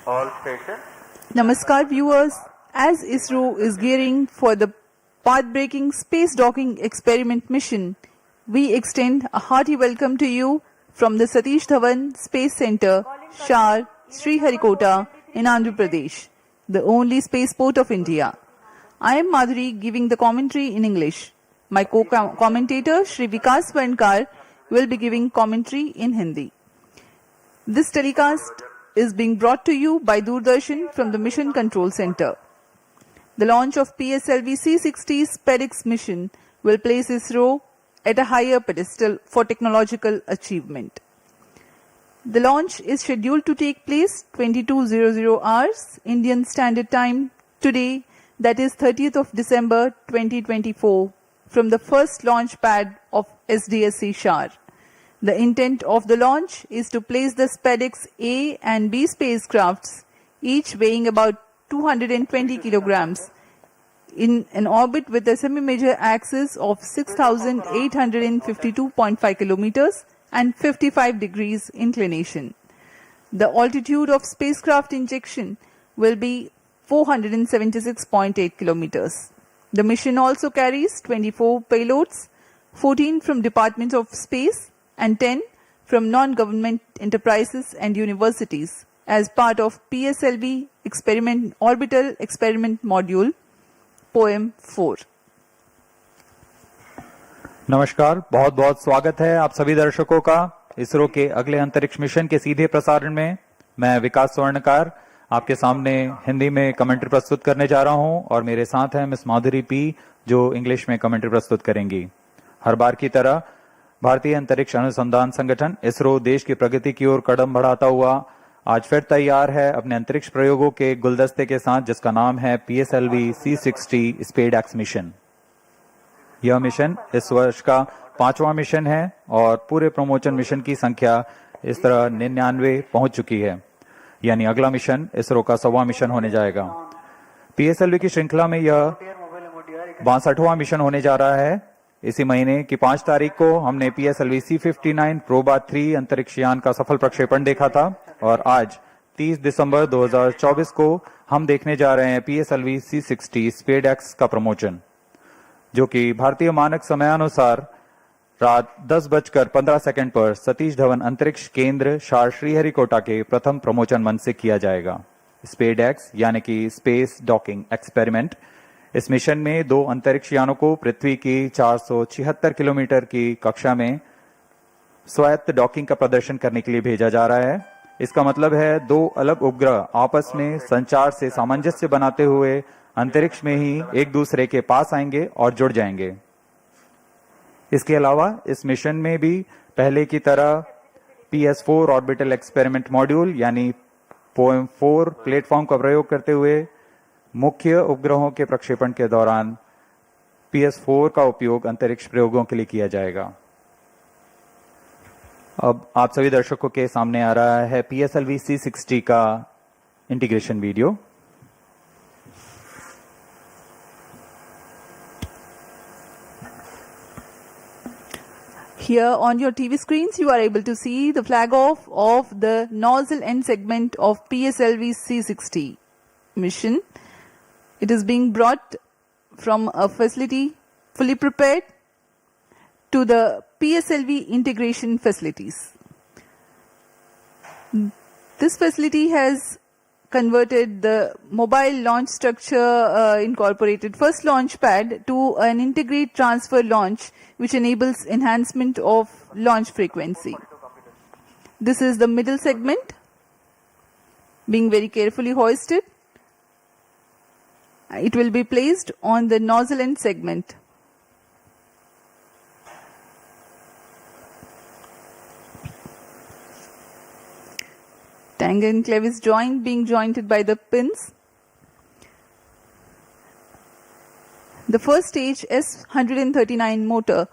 All station. Namaskar viewers, as ISRO is gearing for the path-breaking space docking experiment mission, we extend a hearty welcome to you from the Satish Dhawan Space Center, Shar, Sriharikota in Andhra Pradesh, the only spaceport of India. I am Madhuri giving the commentary in English. My co-commentator Shri Vikas Varnkar will be giving commentary in Hindi. This telecast is being brought to you by Doordarshan from the Mission Control Center. The launch of PSLV-C60 SPADEX mission will place ISRO at a higher pedestal for technological achievement. The launch is scheduled to take place 22:00 hours Indian Standard Time today, that is 30th of December 2024, from the first launch pad of SDSC Shar. The intent of the launch is to place the SPADEX A and B spacecrafts, each weighing about 220 kilograms, in an orbit with a semi-major axis of 6,852.5 kilometers and 55 degrees inclination. The altitude of spacecraft injection will be 476.8 kilometers. The mission also carries 24 payloads, 14 from Department of Space and 10 from non-government enterprises and universities as part of PSLV Orbital Experiment Module, Poem 4. नमस्कार, बहुत बहुत स्वागत है आप सभी दर्शकों का इसरो के अगले अंतरिक्ष मिशन के सीधे प्रसारण में। मैं विकास स्वर्णकार आपके सामने हिंदी में कमेंट्री प्रस्तुत करने जा रहा हूं और मेरे साथ हैं मिस माधुरी पी जो इंग्लिश में कमेंट्री प्रस्तुत करेंगी। हर बार की तरह भारतीय अंतरिक्ष अनुसंधान संगठन इसरो देश की प्रगति की ओर कदम बढ़ाता हुआ आज फिर तैयार है अपने अंतरिक्ष प्रयोगों के गुलदस्ते के साथ, जिसका नाम है PSLV-C60 स्पेडएक्स मिशन। यह मिशन इस वर्ष का 5वां मिशन है और पूरे प्रमोशन मिशन की संख्या इस तरह 99 पहुंच चुकी है, यानी अगला मिशन इसरो का 100वां मिशन होने जाएगा। PSLV की श्रृंखला में यह 62वां मिशन होने जा रहा है। इसी महीने की 5 तारीख को हमने PSLV-C59 प्रोबा 3 अंतरिक्ष यान का सफल प्रक्षेपण देखा था और आज 30 दिसंबर 2024 को हम देखने जा रहे हैं PSLV-C60 स्पेडएक्स का प्रमोशन, जो कि भारतीय मानक समयानुसार रात 10:15 पर सतीश धवन अंतरिक्ष केंद्र शार श्रीहरिकोटा के प्रथम प्रमोशन मंच से किया जाएगा। स्पेडएक्स यानी कि स्पेस डॉकिंग एक्सपेरिमेंट, इस मिशन में 2 अंतरिक्ष यानों को पृथ्वी की 476 किलोमीटर की कक्षा में स्वायत्त डॉकिंग का प्रदर्शन करने के लिए भेजा जा रहा है। इसका मतलब है 2 अलग उपग्रह आपस में संचार से सामंजस्य बनाते हुए अंतरिक्ष में ही एक दूसरे के पास आएंगे और जुड़ जाएंगे। इसके अलावा इस मिशन में भी पहले की तरह PS4 ऑर्बिटल एक्सपेरिमेंट मॉड्यूल यानी पोएम 4 प्लेटफॉर्म का प्रयोग करते हुए मुख्य उपग्रहों के प्रक्षेपण के दौरान PS4 का उपयोग अंतरिक्ष प्रयोगों के लिए किया जाएगा। अब आप सभी दर्शकों के सामने आ रहा है PSLV-C60 का integration video. Here on your TV screens, you are able to see the flag off of the nozzle end segment of PSLV-C60 mission. It is being brought from a facility fully prepared to the PSLV integration facilities. This facility has converted the mobile launch structure incorporated first launch pad to an integrate transfer launch, which enables enhancement of launch frequency. This is the middle segment being very carefully hoisted. It will be placed on the nozzle end segment. Tangent clevis joint being jointed by the pins. The first stage S139 motor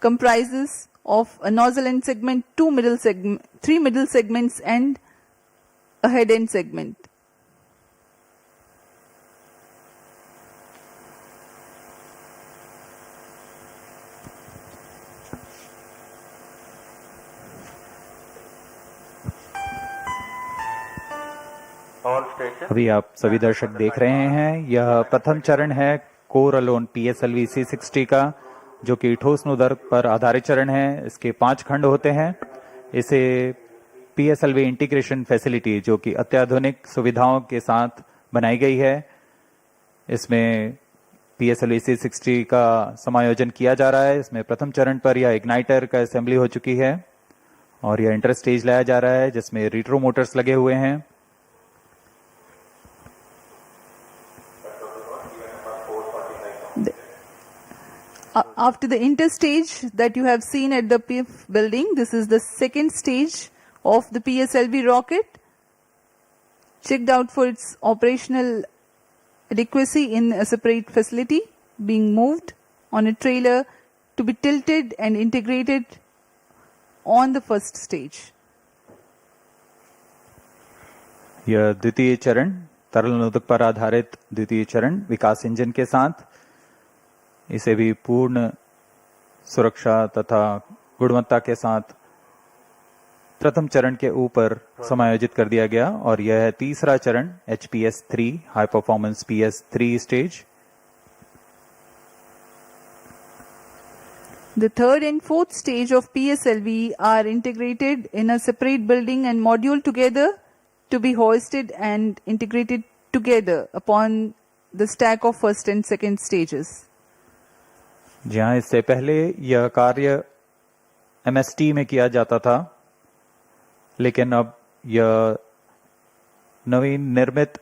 comprises of a nozzle end segment, 3 middle segments and a head end segment. अभी आप सभी दर्शक देख रहे हैं, यह प्रथम चरण है कोर अलोन PSLV-C60 का, जो कि ठोस नोदक पर आधारित चरण है। इसके 5 खंड होते हैं। इसे PSLV इंटीग्रेशन फैसिलिटी, जो कि अत्याधुनिक सुविधाओं के साथ बनाई गई है, इसमें PSLV-C60 का समायोजन किया जा रहा है। इसमें प्रथम चरण पर यह इग्नाइटर का असेंबली हो चुकी है और यह इंटर स्टेज लाया जा रहा है, जिसमें रिट्रो मोटर्स लगे हुए हैं। After the interstage that you have seen at the PF building, this is the second stage of the PSLV rocket, checked out for its operational adequacy in a separate facility, being moved on a trailer to be tilted and integrated on the first stage. यह द्वितीय चरण, तरल नोदक पर आधारित द्वितीय चरण विकास engine के साथ, इसे भी पूर्ण सुरक्षा तथा गुणवत्ता के साथ प्रथम चरण के ऊपर समायोजित कर दिया गया। और यह है तीसरा चरण HPS-3 high performance PS3 stage. The third and fourth stage of PSLV are integrated in a separate building and module together to be hoisted and integrated together upon the stack of first and second stages. जहां इससे पहले यह कार्य MST में किया जाता था, लेकिन अब यह नवीन निर्मित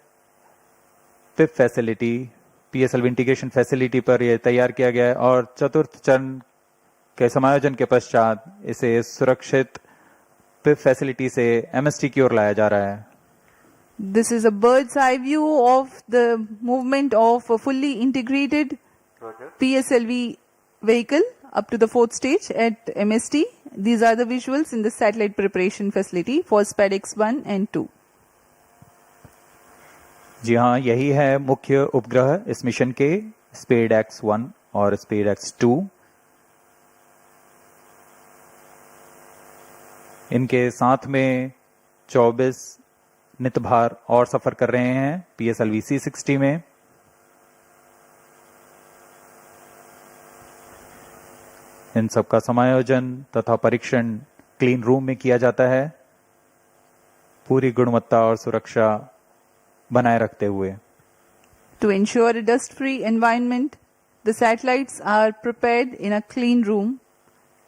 पिप फैसिलिटी, PSLV इंटीग्रेशन फैसिलिटी पर यह तैयार किया गया है और चतुर्थ चरण के समायोजन के पश्चात इसे सुरक्षित पिप फैसिलिटी से MST की ओर लाया जा रहा है। This is a bird's eye view of the movement of a fully integrated PSLV vehicle up to the fourth stage at MST. These are the visuals in the satellite preparation facility for SPADEX 1 and 2. जी हाँ, यही है मुख्य उपग्रह इस mission के, SPADEX 1 और SPADEX 2। इनके साथ में 24 नितभार और सफर कर रहे हैं PSLV-C60 में। इन सब का समायोजन तथा परीक्षण क्लीन रूम में किया जाता है, पूरी गुणवत्ता और सुरक्षा बनाए रखते हुए। To ensure a dust-free environment, the satellites are prepared in a clean room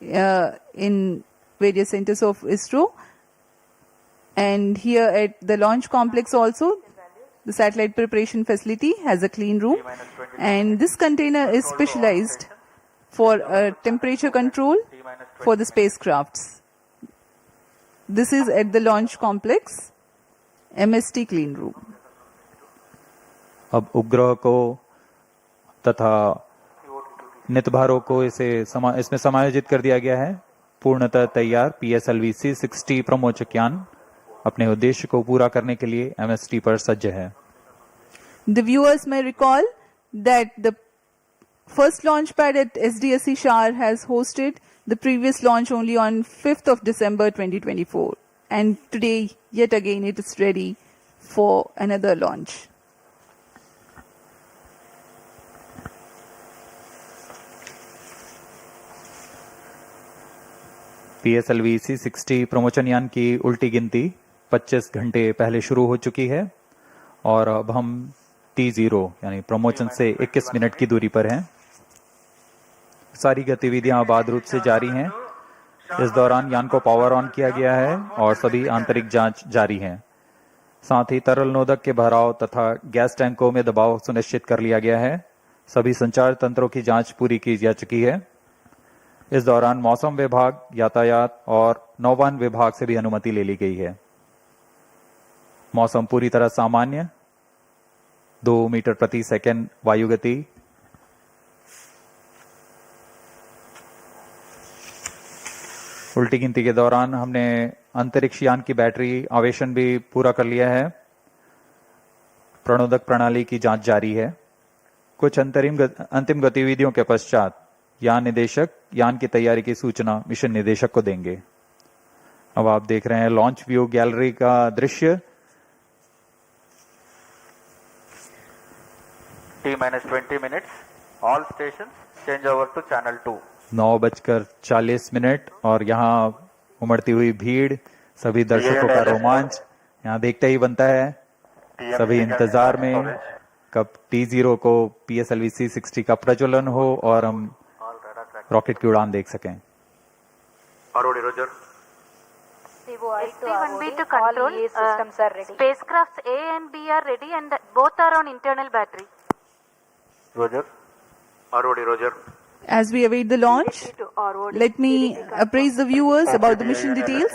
in various centers of ISRO, and here at the launch complex also, the satellite preparation facility has a clean room, and this container is specialized for temperature control for the spacecrafts. This is at the launch complex, MST clean room. अब उपग्रह को तथा नितभारों को इसमें समायोजित कर दिया गया है। पूर्णतः तैयार PSLV-C60 प्रमोचकयान अपने उद्देश्य को पूरा करने के लिए MST पर सज्ज है। The viewers may recall that the first launch pad at SDSC Shar has hosted the previous launch only on 5th of December 2024, and today yet again it is ready for another launch. PSLV-C60 प्रमोचन यान की उल्टी गिनती 25 घंटे पहले शुरू हो चुकी है और अब हम T0 यानी प्रमोचन से 21 मिनट की दूरी पर हैं। सारी गतिविधियां आबाद रूप से जारी हैं। इस दौरान यान को पावर ऑन किया गया है और सभी आंतरिक जांच जारी है। साथ ही तरल नोदक के भराव तथा गैस टैंकों में दबाव सुनिश्चित कर लिया गया है। सभी संचार तंत्रों की जांच पूरी की जा चुकी है। इस दौरान मौसम विभाग, यातायात और नौवहन विभाग से भी अनुमति ले ली गई है। मौसम पूरी तरह सामान्य, 2 मीटर प्रति सेकंड वायु गति। उल्टी गिनती के दौरान हमने अंतरिक्ष यान की बैटरी आवेशन भी पूरा कर लिया है। प्रणोदक प्रणाली की जांच जारी है। कुछ अंतिम गतिविधियों के पश्चात यान निदेशक यान की तैयारी की सूचना मिशन निदेशक को देंगे। अब आप देख रहे हैं लॉन्च व्यू गैलरी का दृश्य। T-20 minutes. All stations change over to channel 2. 9:40 और यहाँ उमड़ती हुई भीड़, सभी दर्शकों का रोमांच यहाँ देखते ही बनता है। सभी इंतजार में कब T0 को PSLV-C60 का प्रज्वलन हो और हम रॉकेट की उड़ान देख सकें। ROD, Roger. SP1B to control. Systems are ready. Spacecrafts A and B are ready and both are on internal battery. Roger. ROD, Roger. As we await the launch, let me appraise the viewers about the mission details.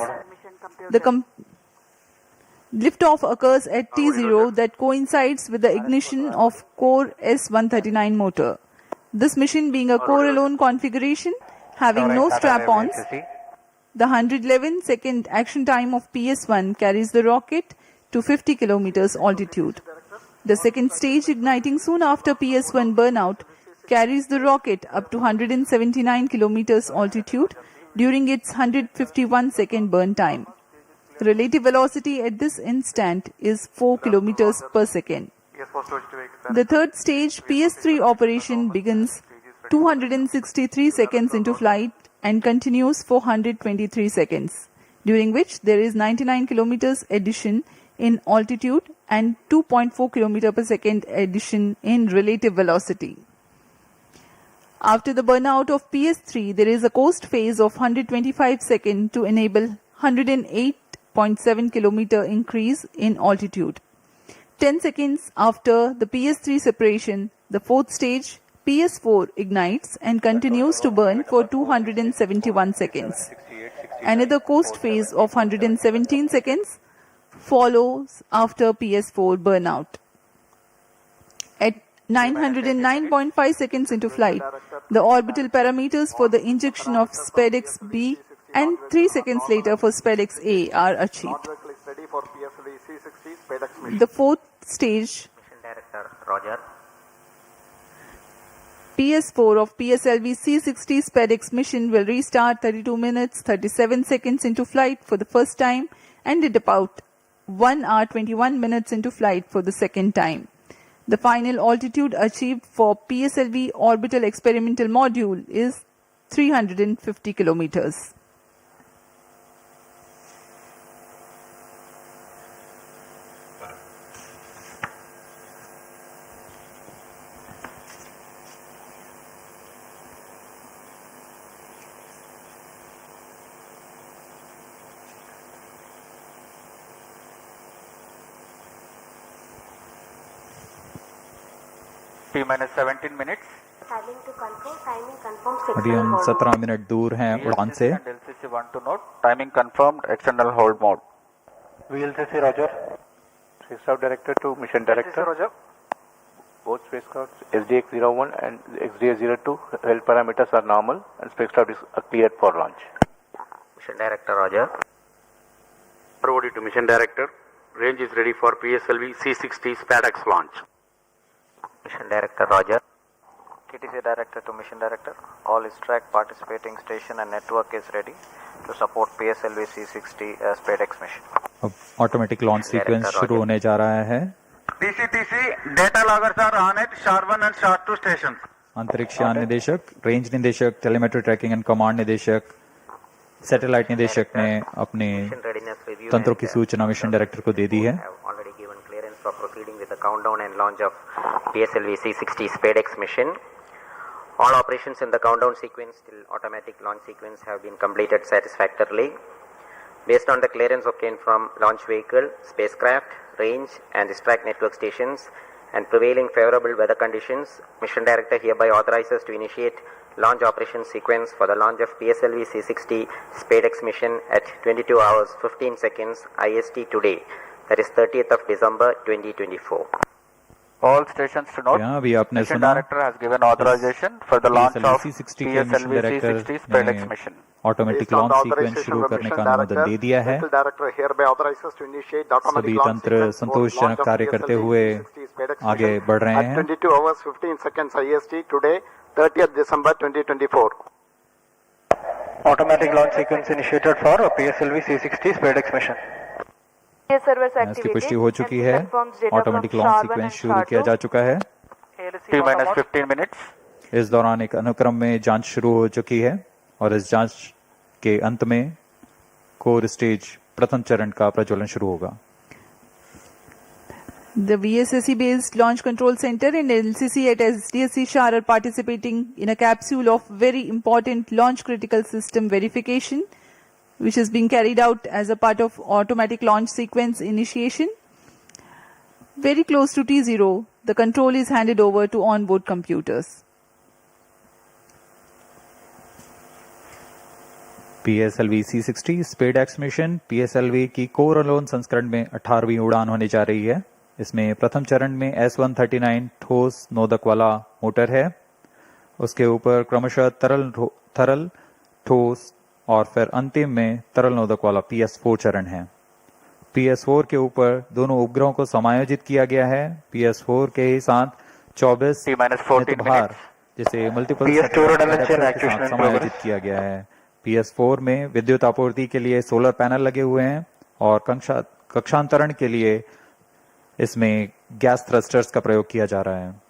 The liftoff occurs at T0 that coincides with the ignition of core S139 motor. This mission being a core-alone configuration, having no strap-ons, the 111-second action time of PS1 carries the rocket to 50 kilometers altitude. The second stage, igniting soon after PS1 burnout, carries the rocket up to 179 kilometers altitude during its 151-second burn time. Relative velocity at this instant is 4 kilometers per second. The third stage, PS3 operation, begins 263 seconds into flight and continues for 123 seconds, during which there is 99 kilometers addition in altitude and 2.4 km per second addition in relative velocity. After the burnout of PS3, there is a coast phase of 125 seconds to enable 108.7 km increase in altitude. 10 seconds after the PS3 separation, the fourth stage, PS4 ignites and continues to burn for 271 seconds. Another coast phase of 117 seconds follows after PS4 burnout. At 909.5 seconds into flight, the orbital parameters for the injection of SPADEX B and 3 seconds later for SPADEX A are achieved. The fourth stage, Mission Director, Roger. PS4 of PSLV-C60 SPADEX mission will restart 32 minutes 37 seconds into flight for the first time and at about 1 hour 21 minutes into flight for the second time. The final altitude achieved for PSLV orbital experimental module is 350 kilometers. T-17 minutes. Having to control timing confirmed अभी हम 17 minute दूर हैं उड़ान से। And LCC want to note timing confirmed, external hold mode. VLCC Roger. Spacecraft Director to Mission Director. Roger. Both spacecrafts SDX-01 and XDA-02 health parameters are normal and spacecraft is cleared for launch. Mission Director, Roger. ROD to Mission Director. Range is ready for PSLV-C60 SPADEX launch. Mission Director, Roger. TTC Director to Mission Director. All ISRO participating station and network is ready to support PSLV-C60 SPADEX mission. अब automatic launch sequence शुरू होने जा रहा है। DCTC data loggers are on at SHAR-1 and SHAR-2 stations. अंतरिक्ष यान निदेशक, range निदेशक, टेलीमेट्री ट्रैकिंग एंड कमांड निदेशक, सैटेलाइट निदेशक ने अपने तंत्रों की सूचना मिशन डायरेक्टर को दे दी है। Already given clearance for proceeding with the countdown and launch of PSLV-C60 SPADEX mission. All operations in the countdown sequence till automatic launch sequence have been completed satisfactorily. Based on the clearance obtained from launch vehicle, spacecraft, range and distract network stations and prevailing favorable weather conditions, Mission Director hereby authorizes to initiate launch operation sequence for the launch of PSLV-C60 SPADEX mission at 22 hours 15 seconds IST today, that is 30th of December 2024. All stations to note, यहाँ भी आपने Mission सुना Director has given authorization for the launch of PSLV-C60 के mission director PSLV-C60 SPADEX mission. Automatic launch sequence शुरू करने का अनुमोदन दे दिया है। सभी तंत्र संतोषजनक कार्य करते हुए आगे बढ़ रहे हैं। 22 hours 15 seconds IST today, 30th December 2024. Automatic launch sequence initiated for PSLV-C60 SPADEX mission. इसकी पुष्टि हो चुकी है। ऑटोमेटिक लॉन्च सीक्वेंस शुरू किया जा चुका है। T minus 15 minutes. इस दौरान एक अनुक्रम में जांच शुरू हो चुकी है और इस जांच के अंत में कोर स्टेज प्रथम चरण का प्रज्वलन शुरू होगा. The VSSC based Launch Control Center and LCC at SDSC Shar are participating in a capsule of very important launch critical system verification, which is being carried out as a part of automatic launch sequence initiation. Very close to T0, the control is handed over to onboard computers. PSLV-C60 SPADEX mission PSLV की core alone संस्करण में 18वीं उड़ान होने जा रही है. इसमें प्रथम चरण में S139 ठोस नोदक वाला मोटर है. उसके ऊपर क्रमशः तरल ठोस और फिर अंतिम में तरल नोदक वाला PS4 चरण है. PS4 के ऊपर दोनों उपग्रहों को समायोजित किया गया है. PS4 के साथ 24 भार जिसे मल्टीपल समायोजित किया गया है. PS4 में विद्युत आपूर्ति के लिए सोलर पैनल लगे हुए हैं और कक्षांतरण के लिए इसमें गैस थ्रस्टर्स का प्रयोग किया जा रहा है.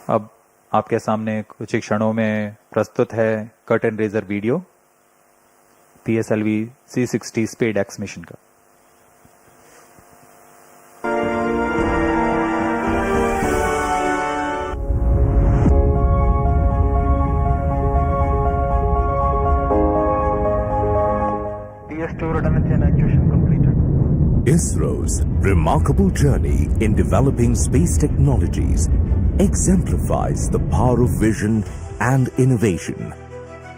अब आपके सामने कुछ ही क्षणों में प्रस्तुत है curtain raiser video PSLV-C60 SPADEX mission का. ISRO's remarkable journey in developing space technologies exemplifies the power of vision and innovation.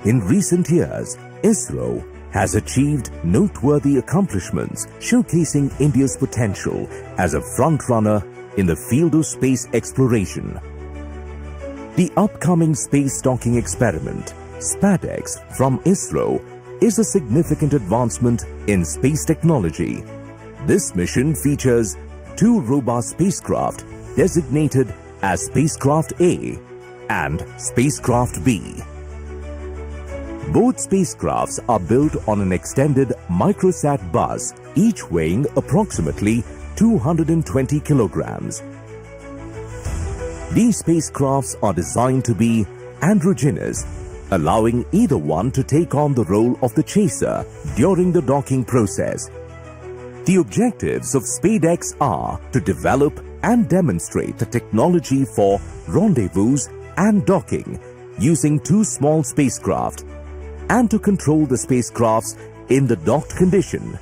In recent years, ISRO has achieved noteworthy accomplishments showcasing India's potential as a frontrunner in the field of space exploration. The upcoming space docking experiment, SPADEX, from ISRO is a significant advancement in space technology. This mission features two robust spacecraft designated as Spacecraft A and Spacecraft B. Both spacecrafts are built on an extended microsat bus, each weighing approximately 220 kilograms. These spacecrafts are designed to be androgynous, allowing either one to take on the role of the chaser during the docking process. The objectives of SPADEX are to develop and demonstrate the technology for rendezvous and docking using two small spacecraft and to control the spacecrafts in the docked condition.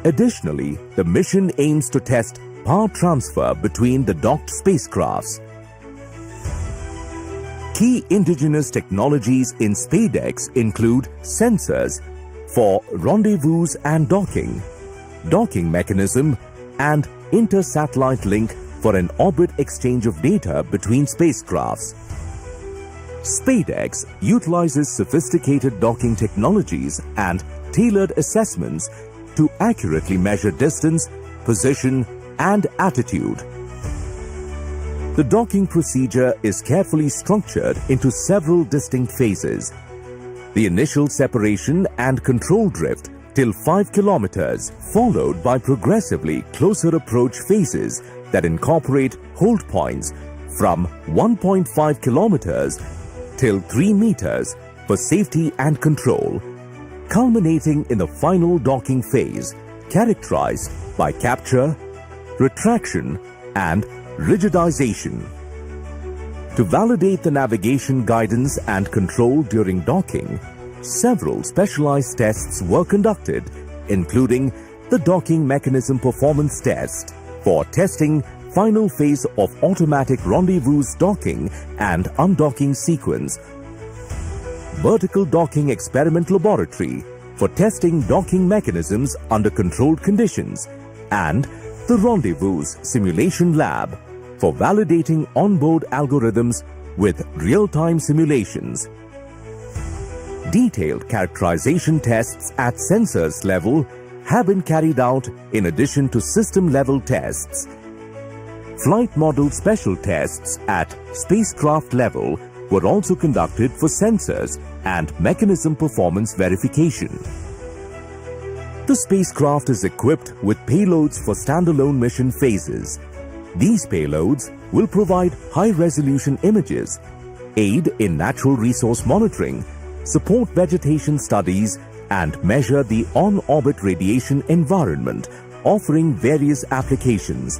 Additionally, the mission aims to test power transfer between the docked spacecrafts. Key indigenous technologies in SPADEX include sensors for rendezvous and docking mechanism, and inter-satellite link for an orbit exchange of data between spacecrafts. SPADEX utilizes sophisticated docking technologies and tailored assessments to accurately measure distance, position, and attitude. The docking procedure is carefully structured into several distinct phases. The initial separation and control drift till 5 kilometers, followed by progressively closer approach phases that incorporate hold points from 1.5 kilometers till 3 meters for safety and control, culminating in the final docking phase characterized by capture, retraction, and rigidization. To validate the navigation guidance and control during docking, several specialized tests were conducted, including the docking mechanism performance test for testing final phase of automatic rendezvous docking and undocking sequence, vertical docking experiment laboratory for testing docking mechanisms under controlled conditions, and the rendezvous simulation lab for validating onboard algorithms with real-time simulations. Detailed characterization tests at sensors level have been carried out in addition to system level tests. Flight model special tests at spacecraft level were also conducted for sensors and mechanism performance verification. The spacecraft is equipped with payloads for standalone mission phases. These payloads will provide high-resolution images, aid in natural resource monitoring, support vegetation studies, and measure the on-orbit radiation environment, offering various applications.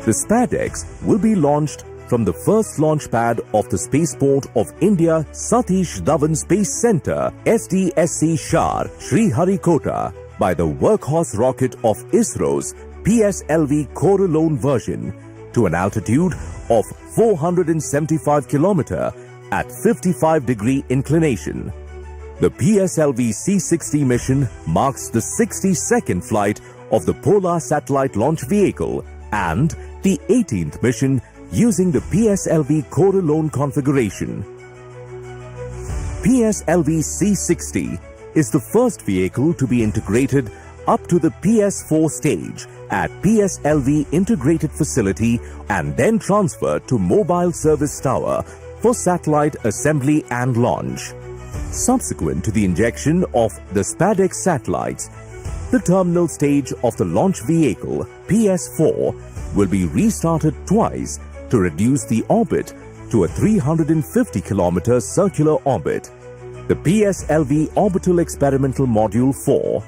The SPADEX will be launched from the first launch pad of the Spaceport of India Satish Dhawan Space Centre SDSC Shar Sriharikota by the workhorse rocket of ISRO's PSLV Coralone version to an altitude of 475 km at 55-degree inclination. The PSLV-C60 mission marks the 62nd flight of the Polar Satellite Launch Vehicle and the 18th mission using the PSLV Coralone configuration. PSLV-C60 is the first vehicle to be integrated up to the PS4 stage at PSLV Integrated Facility and then transferred to Mobile Service Tower for satellite assembly and launch. Subsequent to the injection of the SPADEX satellites, the terminal stage of the launch vehicle, PS4, will be restarted twice to reduce the orbit to a 350 km circular orbit. The PSLV Orbital Experimental Module 4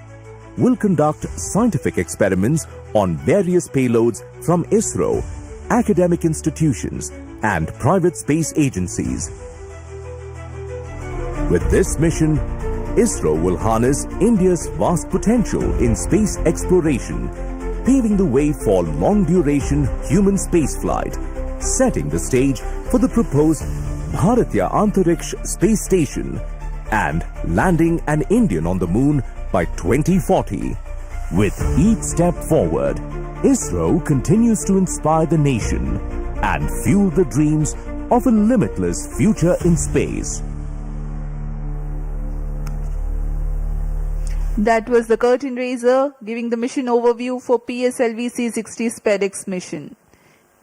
will conduct scientific experiments on various payloads from ISRO, academic institutions, and private space agencies. With this mission, ISRO will harness India's vast potential in space exploration, paving the way for long-duration human spaceflight, setting the stage for the proposed Bharatiya Antariksh Space Station and landing an Indian on the moon by 2040. With each step forward, ISRO continues to inspire the nation and fuel the dreams of a limitless future in space. That was the curtain raiser giving the mission overview for PSLV-C60 SPADEX mission.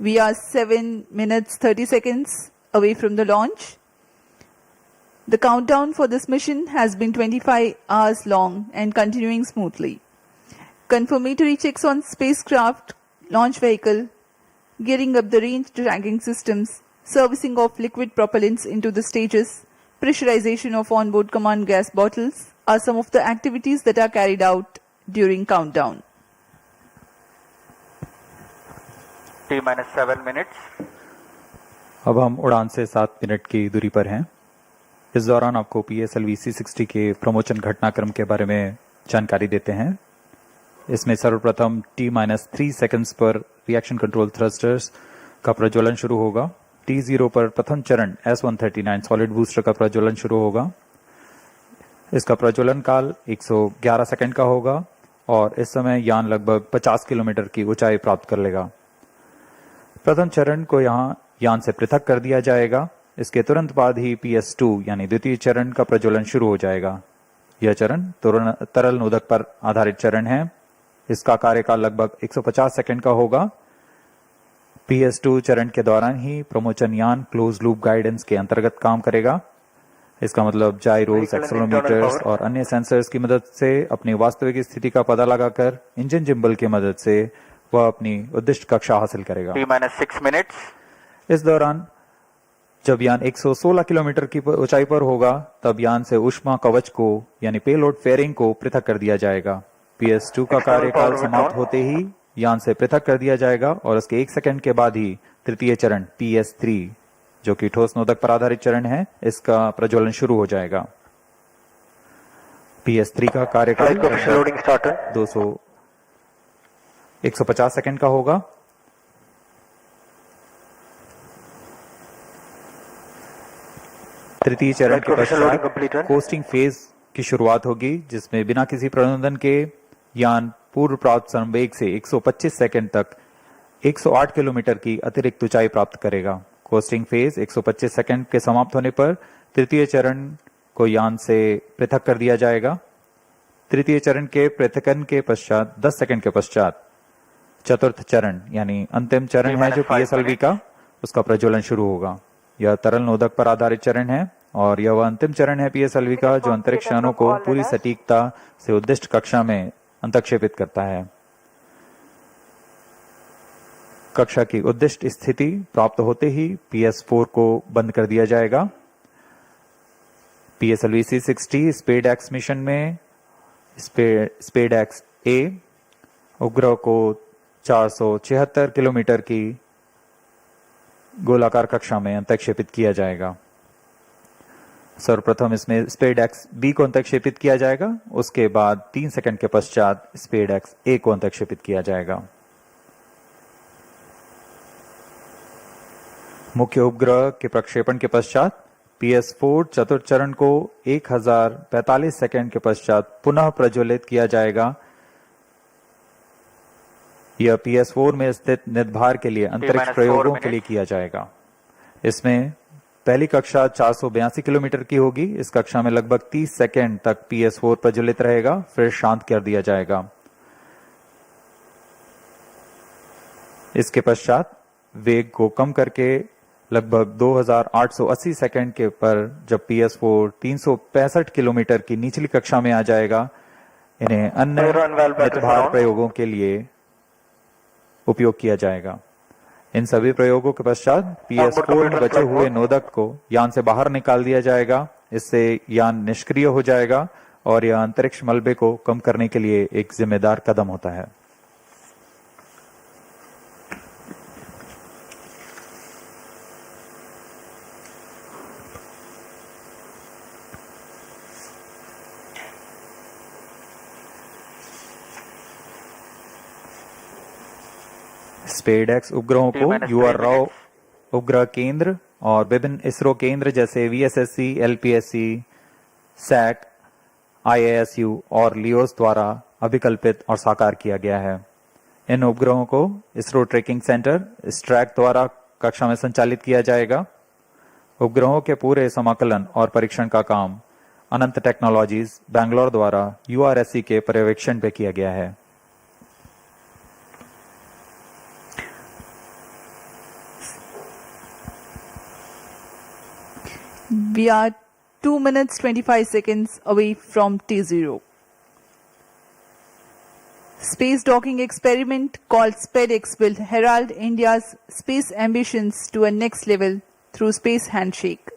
We are 7 minutes 30 seconds away from the launch. The countdown for this mission has been 25 hours long and continuing smoothly. Confirmatory checks on spacecraft, launch vehicle, gearing up the range tracking systems, servicing of liquid propellants into the stages, pressurization of onboard command gas bottles are some of the activities that are carried out during countdown. T-7 minutes. अब हम उड़ान से 7 minute की दूरी पर हैं। इस दौरान आपको PSLV-C60 के प्रमोशन घटनाक्रम के बारे में जानकारी देते हैं। इसमें सर्वप्रथम T-3 सेकंड्स पर रिएक्शन कंट्रोल थ्रस्टर्स का प्रज्वलन शुरू होगा। T0 पर प्रथम चरण S139 सॉलिड बूस्टर का प्रज्वलन शुरू होगा। इसका प्रज्वलन काल 111 सेकंड का होगा और इस समय यान लगभग 50 किलोमीटर की ऊंचाई प्राप्त कर लेगा। प्रथम चरण को यहाँ यान से पृथक कर दिया जाएगा। इसके तुरंत बाद ही PS2 यानी द्वितीय चरण का प्रज्वलन शुरू हो जाएगा। यह चरण तरल नोदक पर आधारित चरण है। इसका कार्यकाल लगभग 150 सेकंड का होगा। PS2 चरण के दौरान ही प्रमोशन यान क्लोज लूप गाइडेंस के अंतर्गत काम करेगा। इसका मतलब जाइरोस, एक्सेलेरोमीटर्स और अन्य सेंसर्स की मदद से अपनी वास्तविक स्थिति का पता लगाकर इंजन जिम्बल की मदद से वह अपनी उद्दिष्ट कक्षा हासिल करेगा। T-6 minutes. इस दौरान जब यान 116 किलोमीटर की ऊंचाई पर होगा तब यान से ऊष्मा कवच को यानी पेलोड फेयरिंग को पृथक कर दिया जाएगा। PS2 का कार्यकाल समाप्त होते ही यान से पृथक कर दिया जाएगा और उसके 1 सेकंड के बाद ही तृतीय चरण PS3 जो कि ठोस नोदक पर आधारित चरण है, इसका प्रज्वलन शुरू हो जाएगा। PS3 का कार्यकाल 150 सेकंड का होगा। तृतीय चरण के पश्चात कोस्टिंग फेज की शुरुआत होगी, जिसमें बिना किसी प्रबंधन के यान पूर्व प्राप्त संवेग से 125 सेकंड तक 108 किलोमीटर की अतिरिक्त ऊंचाई प्राप्त करेगा। कोस्टिंग फेज 125 सेकंड के समाप्त होने पर तृतीय चरण को यान से पृथक कर दिया जाएगा। तृतीय चरण के पृथकन के पश्चात 10 सेकंड के पश्चात चतुर्थ चरण यानी अंतिम चरण है जो PSLV का, उसका प्रज्वलन शुरू होगा। यह तरल नोदक पर आधारित चरण है और यह वह अंतिम चरण है PSLV का जो अंतरिक्ष यानों को पूरी सटीकता से उद्दिष्ट कक्षा में अंतक्षेपित करता है। कक्षा की उद्दिष्ट स्थिति प्राप्त होते ही PS4 को बंद कर दिया जाएगा। PSLV-C60 SPADEX मिशन में SPADEX A उपग्रह को 476 किलोमीटर की गोलाकार कक्षा में अंतक्षेपित किया जाएगा। सर्वप्रथम इसमें SPADEX B को अंतक्षेपित किया जाएगा, उसके बाद 3 सेकंड के पश्चात SPADEX A को अंतक्षेपित किया जाएगा। मुख्य उपग्रह के प्रक्षेपण के पश्चात PS4 चतुर्थ चरण को 1045 सेकंड के पश्चात पुनः प्रज्वलित किया जाएगा। यह PS4 में स्थित निदभार के लिए अंतरिक्ष प्रयोगों के लिए किया जाएगा। इसमें पहली कक्षा 482 किलोमीटर की होगी। इस कक्षा में लगभग 30 सेकंड तक PS4 प्रज्वलित रहेगा, फिर शांत कर दिया जाएगा। इसके पश्चात वेग को कम करके लगभग 2880 सेकंड के पर जब PS4 365 किलोमीटर की निचली कक्षा में आ जाएगा, इन्हें अन्य निदभार प्रयोगों के लिए उपयोग किया जाएगा। इन सभी प्रयोगों के पश्चात PS4 में बचे हुए नोदक को यान से बाहर निकाल दिया जाएगा। इससे यान निष्क्रिय हो जाएगा और यह अंतरिक्ष मलबे को कम करने के लिए एक जिम्मेदार कदम होता है। SPADEX उपग्रहों को UR उपग्रह केंद्र और विभिन्न इसरो केंद्र जैसे VSSC, LPSC, SAC, IASU और लियोस द्वारा अभिकल्पित और साकार किया गया है। इन उपग्रहों को इसरो ट्रैकिंग सेंटर STRAC द्वारा कक्षा में संचालित किया जाएगा। उपग्रहों के पूरे समाकलन और परीक्षण का काम अनंत टेक्नोलॉजीज बैंगलोर द्वारा URSC के पर्यवेक्षण पे किया गया है। We are 2 minutes 25 seconds away from T0. Space docking experiment called SPADEX will herald India's space ambitions to a next level through space handshake.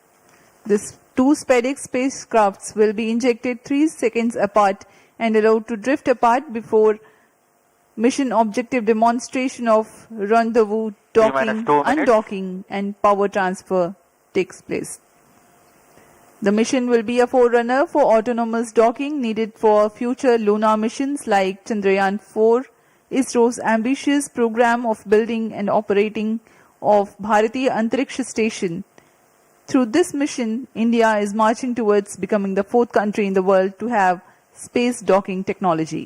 These two SPADEX spacecrafts will be injected 3 seconds apart and allowed to drift apart before mission objective demonstration of rendezvous, docking, undocking and power transfer takes place. The mission will be a forerunner for autonomous docking needed for future lunar missions like Chandrayaan-4, ISRO's ambitious program of building and operating of Bharatiya Antariksha Station. Through this mission, India is marching towards becoming the 4th country in the world to have space docking technology.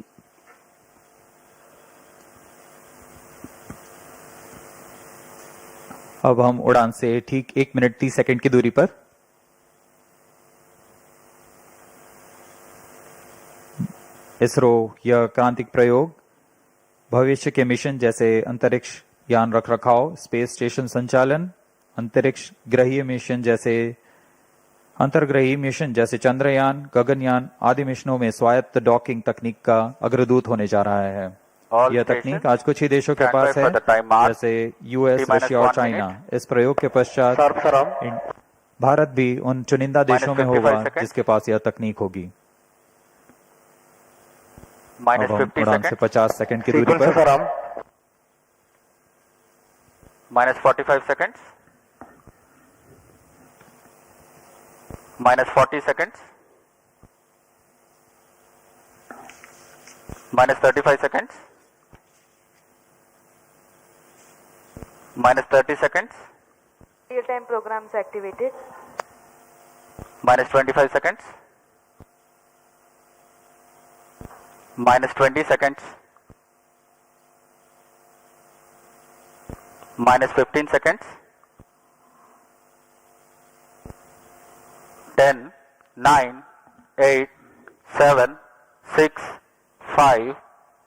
अब हम उड़ान से ठीक 1 minute 30 second की दूरी पर इसरो यह क्रांतिक प्रयोग भविष्य के मिशन जैसे अंतरिक्ष यान रखरखाव, स्पेस स्टेशन संचालन, अंतरिक्ष ग्रहीय मिशन जैसे अंतर्ग्रही मिशन जैसे चंद्रयान, गगनयान आदि मिशनों में स्वायत्त डॉकिंग तकनीक का अग्रदूत होने जा रहा है। यह तकनीक आज कुछ ही देशों के पास है जैसे US, रशिया और चाइना। इस प्रयोग के पश्चात भारत भी उन चुनिंदा देशों में होगा जिसके पास यह तकनीक होगी। अब हम उड़ान से 50 सेकंड की दूरी पर -45 seconds, -40 seconds, -35 seconds, -30 seconds, Real-time programs activated. -25 seconds, -20 seconds, -15 seconds, 10, 9, 8, 7, 6, 5,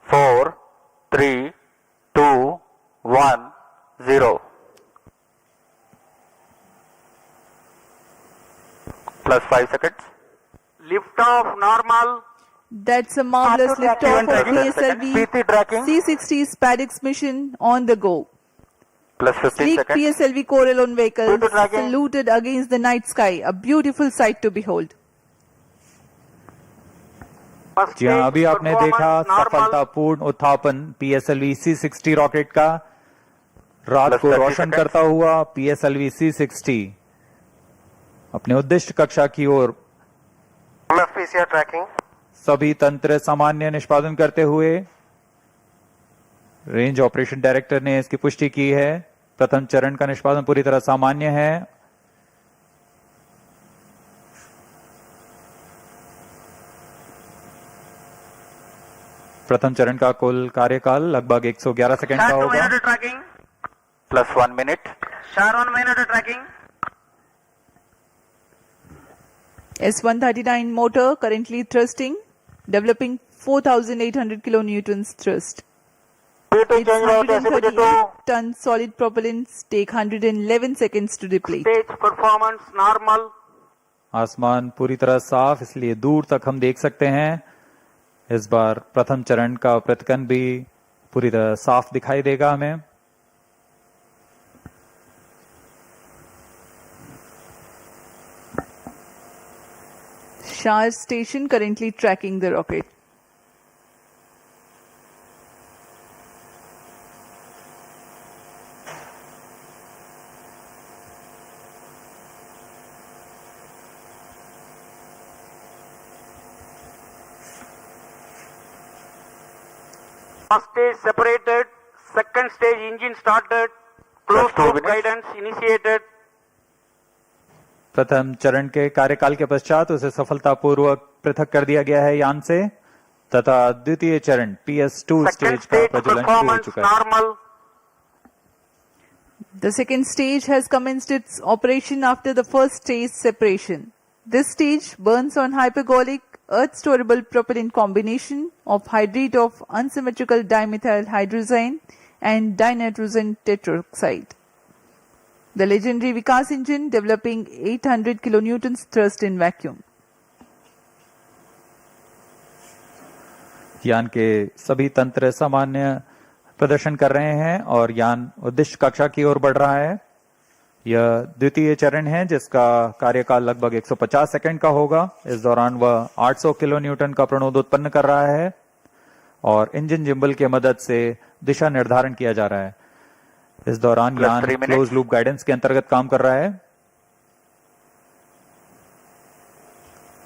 4, 3, 2, 1, 0. Plus 5 seconds. Lift off normal. That's a marvelous liftoff of PT tracking. PSLV-C60 SPADEX mission on the go. Plus 15 Sleek seconds. PSLV Corellon vehicle PT tracking. saluted against the night sky, a beautiful sight to behold. First जी हाँ, stage अभी आपने देखा performance normal. सफलतापूर्ण उत्थापन PSLV C60 rocket का रात Plus को 30 रोशन seconds. करता हुआ PSLV C60 अपने उद्दिष्ट कक्षा की ओर PCR tracking. सभी तंत्र सामान्य निष्पादन करते हुए रेंज ऑपरेशन डायरेक्टर ने इसकी पुष्टि की है। प्रथम चरण का निष्पादन पूरी तरह सामान्य है। प्रथम चरण का कुल कार्यकाल लगभग 111 सेकंड का होगा। Tracking. Plus 1 minute. Star 1 minute tracking. S139 motor currently thrusting, developing 4,800 kilonewtons thrust. Its 138-ton solid propellants take 111 seconds to deplete. Stage performance normal. आसमान पूरी तरह साफ, इसलिए दूर तक हम देख सकते हैं। इस बार प्रथम चरण का प्रतिकन भी पूरी तरह साफ दिखाई देगा हमें। Shar station currently tracking the rocket. First stage separated. Second stage engine started. Closed loop guidance initiated. प्रथम चरण के कार्यकाल के पश्चात उसे सफलतापूर्वक पृथक कर दिया गया है यान से तथा द्वितीय चरण PS2 Second स्टेज का stage प्रज्वलन शुरू हो performance चुका है। normal. The second stage has commenced its operation after the first stage separation. This stage burns on hypergolic earth-storable propellant combination of hydrate of unsymmetrical dimethyl hydrazine and dinitrogen tetroxide. The legendary Vikas engine developing 800 kilonewtons thrust in vacuum. यान के सभी तंत्र सामान्य प्रदर्शन कर रहे हैं और यान उद्दिष्ट कक्षा की ओर बढ़ रहा है। यह द्वितीय चरण है जिसका कार्यकाल लगभग 150 सेकंड का होगा। इस दौरान वह 800 किलो न्यूटन का प्रणोद उत्पन्न कर रहा है और इंजन जिम्बल की मदद से दिशा निर्धारण किया जा रहा है। इस दौरान यान क्लोज लूप गाइडेंस के अंतर्गत काम कर रहा है।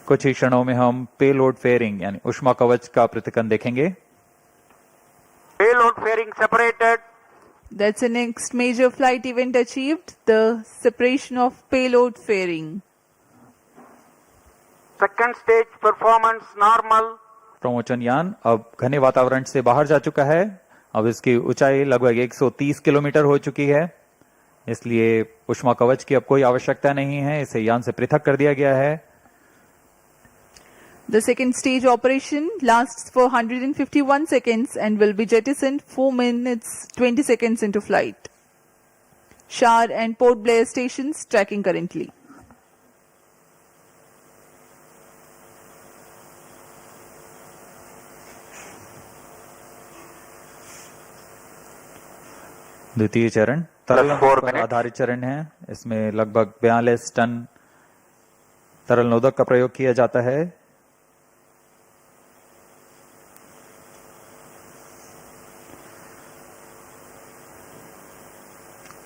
कुछ ही क्षणों में हम पेलोड फेयरिंग यानी ऊष्मा कवच का प्रतिकन देखेंगे। Payload fairing separated. That's the next major flight event achieved, the separation of payload fairing. Second stage performance normal. प्रमोचन यान अब घने वातावरण से बाहर जा चुका है। अब इसकी ऊंचाई लगभग 130 किलोमीटर हो चुकी है, इसलिए ऊष्मा कवच की अब कोई आवश्यकता नहीं है। इसे यान से पृथक कर दिया गया है। The second stage operation lasts for 151 seconds and will be jettisoned 4 minutes 20 seconds into flight. Shar and Port Blair stations tracking currently. द्वितीय चरण तरल पर आधारित चरण है। इसमें लगभग 42 टन तरल नोदक का प्रयोग किया जाता है।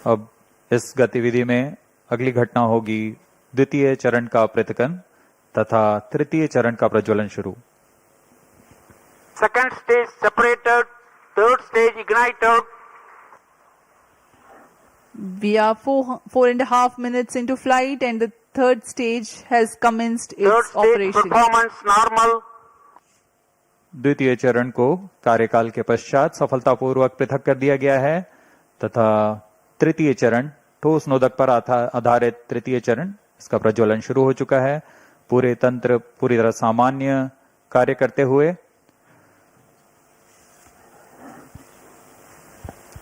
अब इस गतिविधि में अगली घटना होगी द्वितीय चरण का पृथकन तथा तृतीय चरण का प्रज्वलन शुरू। Second stage separated. Third stage ignited. We are 4.5 minutes into flight and the third stage has commenced Third its stage operation. performance normal. द्वितीय चरण को कार्यकाल के पश्चात सफलतापूर्वक पृथक कर दिया गया है तथा तृतीय चरण ठोस नोदक पर आधारित तृतीय चरण इसका प्रज्वलन शुरू हो चुका है। पूरे तंत्र पूरी तरह सामान्य कार्य करते हुए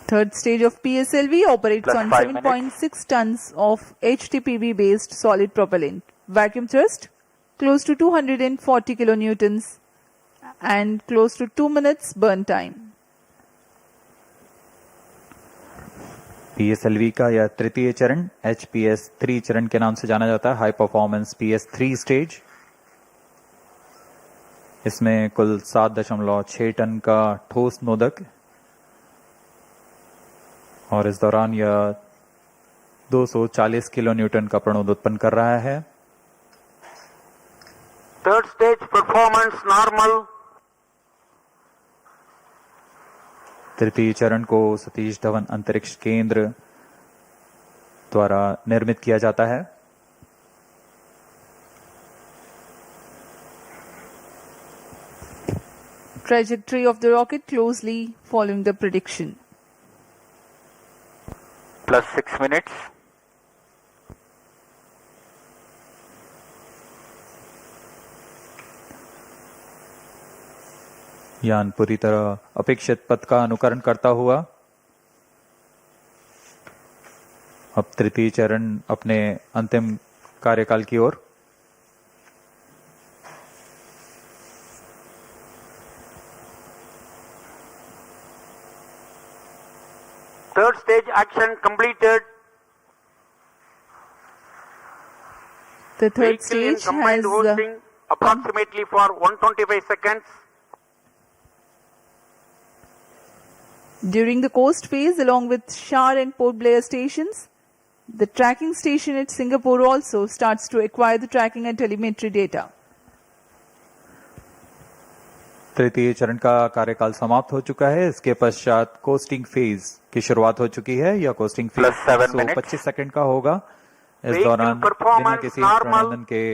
Third stage of PSLV operates Plus on 5 7.6 tons of HTPB based solid propellant. Vacuum thrust close to 240 kilonewtons and close to 2 minutes burn time. PSLV का यह तृतीय चरण HPS3 चरण के नाम से जाना जाता है, हाई परफॉर्मेंस PS3 स्टेज। इसमें कुल 7.6 टन का ठोस नोदक और इस दौरान यह 240 किलो न्यूटन का प्रणोद उत्पन्न कर रहा है। Third stage performance normal. तृतीय चरण को सतीश धवन अंतरिक्ष केंद्र द्वारा निर्मित किया जाता है। Trajectory of the rocket closely following the prediction. Plus 6 minutes. यान पूरी तरह अपेक्षित पथ का अनुकरण करता हुआ अब तृतीय चरण अपने अंतिम कार्यकाल की ओर। Third stage action completed. The third Vehicle in stage combined has hosting approximately for 125 seconds. during the coast phase along with Shar and Port Blair stations. The tracking station at Singapore also starts to acquire the tracking and telemetry data. तृतीय चरण का कार्यकाल समाप्त हो चुका है। इसके पश्चात कोस्टिंग फेज की शुरुआत हो चुकी है। यह costing phase Plus 7 minutes. 125 second का होगा। इस Vehicle दौरान बिना performance किसी normal. प्रणोदन के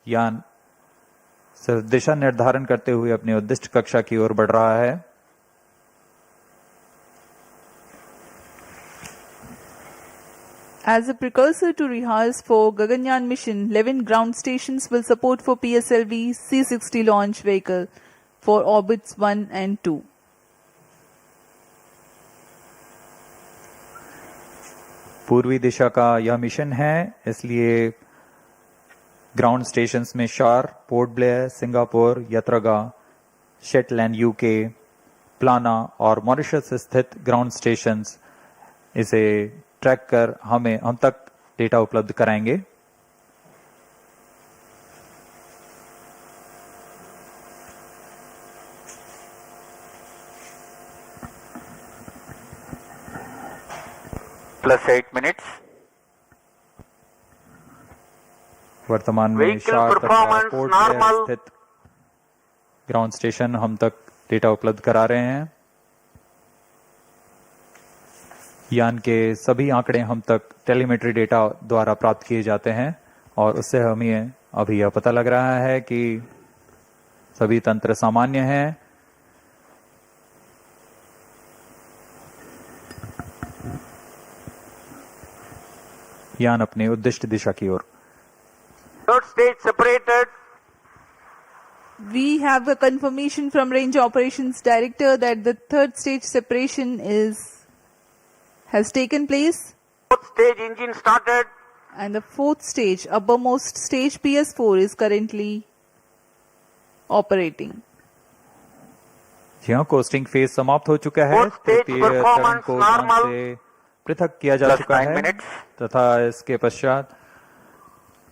यान सिर्फ दिशा निर्धारण करते हुए अपनी उद्दिष्ट कक्षा की ओर बढ़ रहा है। As a precursor to rehearse for Gaganyaan mission, 11 ground stations will support for PSLV-C60 launch vehicle for orbits 1 and 2. पूर्वी दिशा का यह मिशन है, इसलिए ग्राउंड स्टेशंस में शार, पोर्ट ब्लेयर, सिंगापुर, यत्रगा, शेटलैंड यूके, प्लाना और मॉरिशस स्थित ग्राउंड स्टेशंस इसे ट्रैक कर हम तक डेटा उपलब्ध कराएंगे। Plus 8 minutes. वर्तमान में Vehicle शार तथा performance पोर्ट ब्लेयर normal. स्थित ग्राउंड स्टेशन हम तक डेटा उपलब्ध करा रहे हैं। यान के सभी आंकड़े हम तक टेलीमेट्री डेटा द्वारा प्राप्त किए जाते हैं और उससे हमें अभी यह पता लग रहा है कि सभी तंत्र सामान्य हैं। यान अपनी उद्दिष्ट दिशा की ओर। Third stage separated. We have a confirmation from Range Operations Director that the third stage separation has taken place, Fourth stage engine started. and the fourth stage, uppermost stage PS4 is currently operating. यहाँ costing phase समाप्त हो चुका है। Fourth stage तृतीय चरण performance को यान normal. से पृथक किया जा Plus चुका 9 है minutes. तथा इसके पश्चात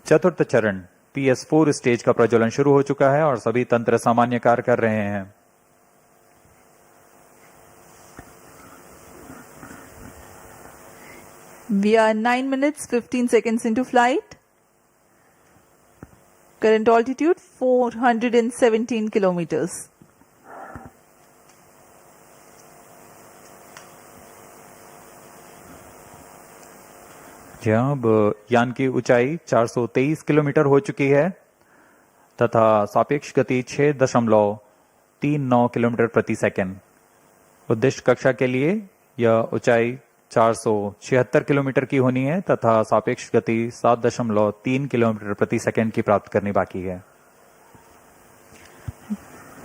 चतुर्थ चरण PS4 स्टेज का प्रज्वलन शुरू हो चुका है और सभी तंत्र सामान्य कार्य कर रहे हैं। We are 9 minutes 15 seconds into flight. Current altitude 417 kilometers. जहाँ अब यान की ऊंचाई 423 किलोमीटर हो चुकी है तथा सापेक्ष गति 6.39 किलोमीटर प्रति सेकंड। उद्दिष्ट कक्षा के लिए यह ऊंचाई 476 किलोमीटर की होनी है तथा सापेक्ष गति 7.3 किलोमीटर प्रति सेकंड की प्राप्त करनी बाकी है।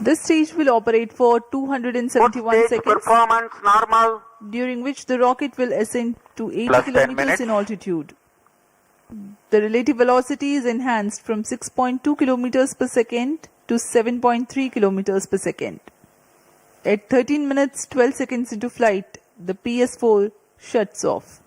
This stage will operate for Fourth 271 stage seconds. performance normal. during which the rocket will ascend to 80 Plus 10 kilometers minutes. in altitude. The relative velocity is enhanced from 6.2 kilometers per second to 7.3 kilometers per second. At 13 minutes 12 seconds into flight, the PS4 shuts off.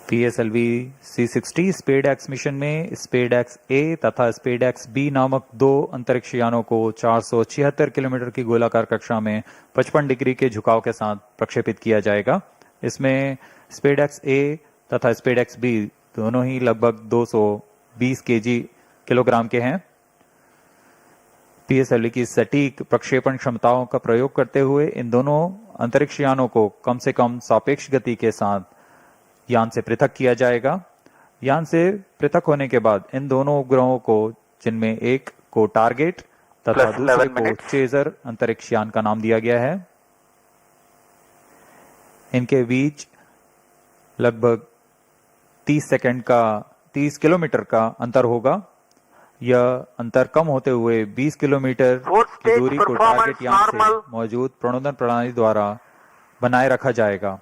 PSLV-C60 SPADEX mission में SPADEX A तथा SPADEX B नामक दो अंतरिक्ष यानों को 476 kilometre की गोलाकार कक्षा में 55 डिग्री के झुकाव के साथ प्रक्षेपित किया जाएगा। इसमें SPADEX A तथा SPADEX B दोनों ही लगभग 220 किलोग्राम के हैं। PSLV की सटीक प्रक्षेपण क्षमताओं का प्रयोग करते हुए इन दोनों अंतरिक्ष यानों को कम से कम सापेक्ष गति के साथ यान से पृथक किया जाएगा। यान से पृथक होने के बाद इन दोनों उपग्रहों को, जिनमें एक को टारगेट तथा दूसरे को चेजर अंतरिक्ष यान का नाम दिया गया है, इनके बीच लगभग 30 किलोमीटर का अंतर होगा। यह अंतर कम होते हुए 20 किलोमीटर की दूरी को टारगेट यान से मौजूद प्रणोदन प्रणाली द्वारा बनाए रखा जाएगा।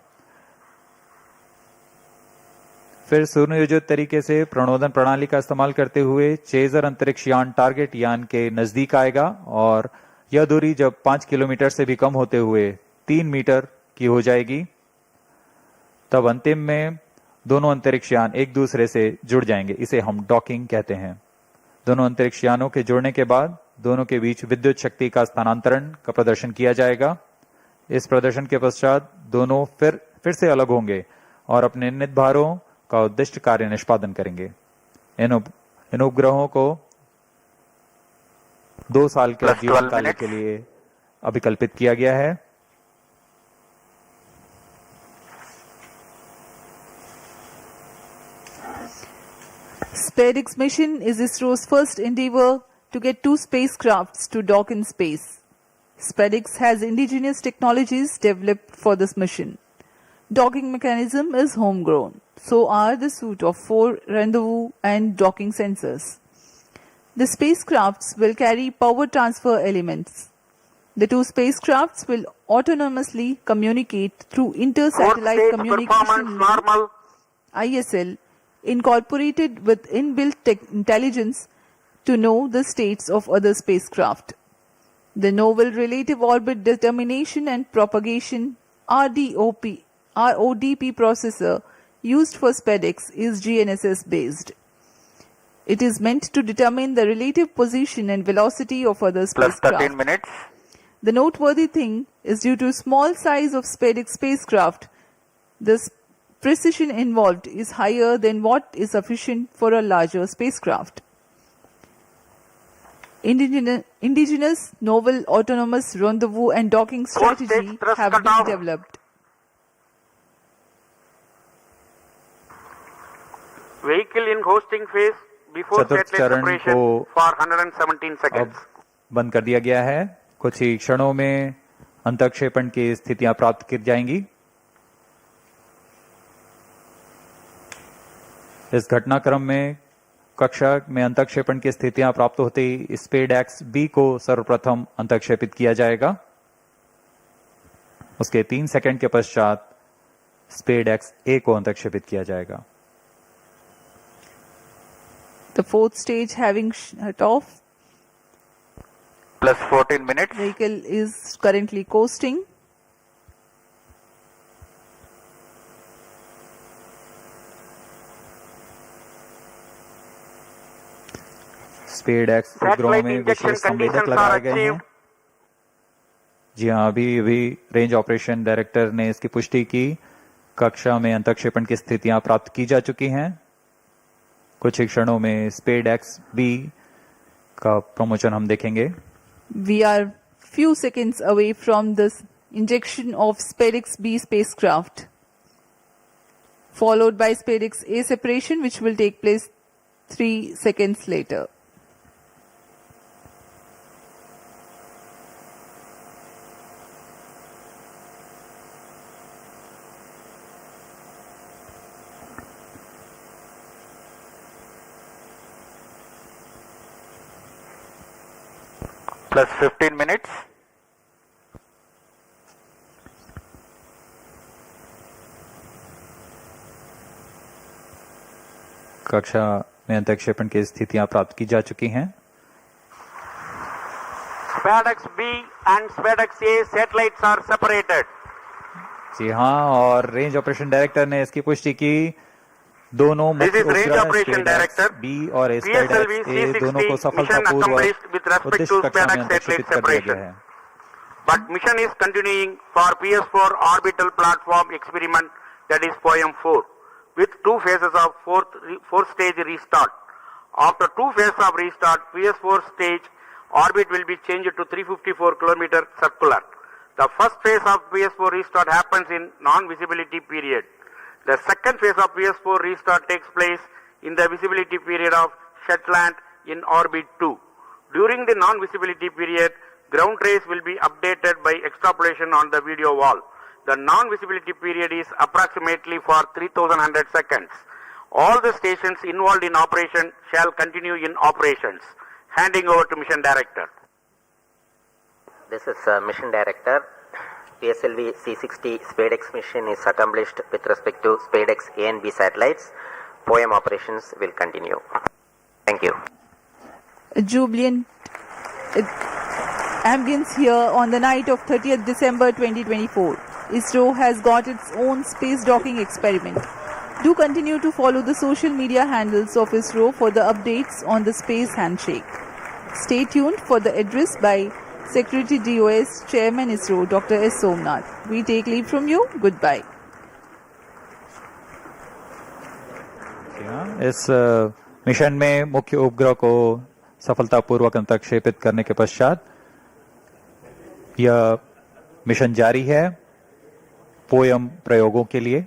फिर सुनियोजित तरीके से प्रणोदन प्रणाली का इस्तेमाल करते हुए चेजर अंतरिक्ष यान टारगेट यान के नजदीक आएगा और यह दूरी जब 5 किलोमीटर से भी कम होते हुए 3 मीटर की हो जाएगी, तब अंतिम में दोनों अंतरिक्ष यान एक दूसरे से जुड़ जाएंगे। इसे हम डॉकिंग कहते हैं। दोनों अंतरिक्ष यानों के जुड़ने के बाद दोनों के बीच विद्युत शक्ति का स्थानांतरण का प्रदर्शन किया जाएगा। इस प्रदर्शन के पश्चात दोनों फिर से अलग होंगे और अपने नियत भारों का उद्दिष्ट कार्य निष्पादन करेंगे। इन उपग्रहों को 2 साल के जीवन काल के लिए अभिकल्पित किया गया है। SPADEX mission is ISRO's first endeavor to get 2 spacecrafts to dock in space. SPADEX has indigenous technologies developed for this mission. Docking mechanism is homegrown. So are the suite of 4 rendezvous and docking sensors. The spacecrafts will carry power transfer elements. The 2 spacecrafts will autonomously communicate through inter-satellite communication link ISL, incorporated with inbuilt intelligence to know the states of other spacecraft. The novel relative orbit determination and propagation RODP processor used for SPADEX is GNSS based. It is meant to determine the relative position and velocity of other spacecraft. Plus 13 minutes. The noteworthy thing is, due to small size of SPADEX spacecraft, the precision involved is higher than what is sufficient for a larger spacecraft. Indigenous novel autonomous rendezvous and docking strategy have been developed. Vehicle in hosting phase before चतुर्थ satellite चरण separation को for 117 seconds. अब बंद कर दिया गया है। कुछ ही क्षणों में अंतक्षेपण की स्थितियां प्राप्त की जाएंगी। इस घटनाक्रम में कक्षा में अंतक्षेपण की स्थितियां प्राप्त होते ही SPADEX B को सर्वप्रथम अंतक्षेपित किया जाएगा। उसके 3 सेकंड के पश्चात SPADEX A को अंतक्षेपित किया जाएगा। The 4th stage having shut off. Plus 14 minutes. Vehicle is currently coasting. SPADEX उपग्रहों में विशेष संवेदक लगाए गए हैं। जी हाँ, अभी रेंज ऑपरेशन डायरेक्टर ने इसकी पुष्टि की। कक्षा में अंतक्षेपण की स्थितियां प्राप्त की जा चुकी हैं। कुछ ही क्षणों में SPADEX B का प्रमोशन हम देखेंगे। We are few seconds away from the injection of SPADEX B spacecraft, followed by SPADEX A separation, which will take place 3 seconds later. plus 15 minutes. कक्षा में अंतरिक्षेपण की स्थितियां प्राप्त की जा चुकी हैं। SPADEX B and SPADEX A satellites are separated. जी हाँ, और रेंज ऑपरेशन डायरेक्टर ने इसकी पुष्टि की। दोनों मुख्य उपग्रह SPADEX B और SPADEX A दोनों को सफलतापूर्वक उद्दिष्ट कक्षा में अंतरिक्षित कर दिया गया है। But mission is continuing for PS4 orbital platform experiment, that is POEM-4, with two phases of fourth stage restart. After two phases of restart, PS4 stage orbit will be changed to 354 km circular. The first phase of PS4 restart happens in non-visibility period. The second phase of PS4 restart takes place in the visibility period of Shetland in orbit 2. During the non-visibility period, ground trace will be updated by extrapolation on the video wall. The non-visibility period is approximately for 3100 seconds. All the stations involved in operation shall continue in operations. Handing over to Mission Director. This is Mission Director. PSLV-C60 SPADEX mission is accomplished with respect to SPADEX A and B satellites. POEM operations will continue. Thank you. A jubilant ambience here on the night of 30th December 2024. ISRO has got its own space docking experiment. Do continue to follow the social media handles of ISRO for the updates on the space handshake. Stay tuned for the address by Secretary DOS, Chairman ISRO, Dr. S. Somnath. We take leave from you. Goodbye. इस mission में मुख्य उपग्रह को सफलतापूर्वक अंतरिक्षेपित करने के पश्चात यह मिशन जारी है पोयम प्रयोगों के लिए।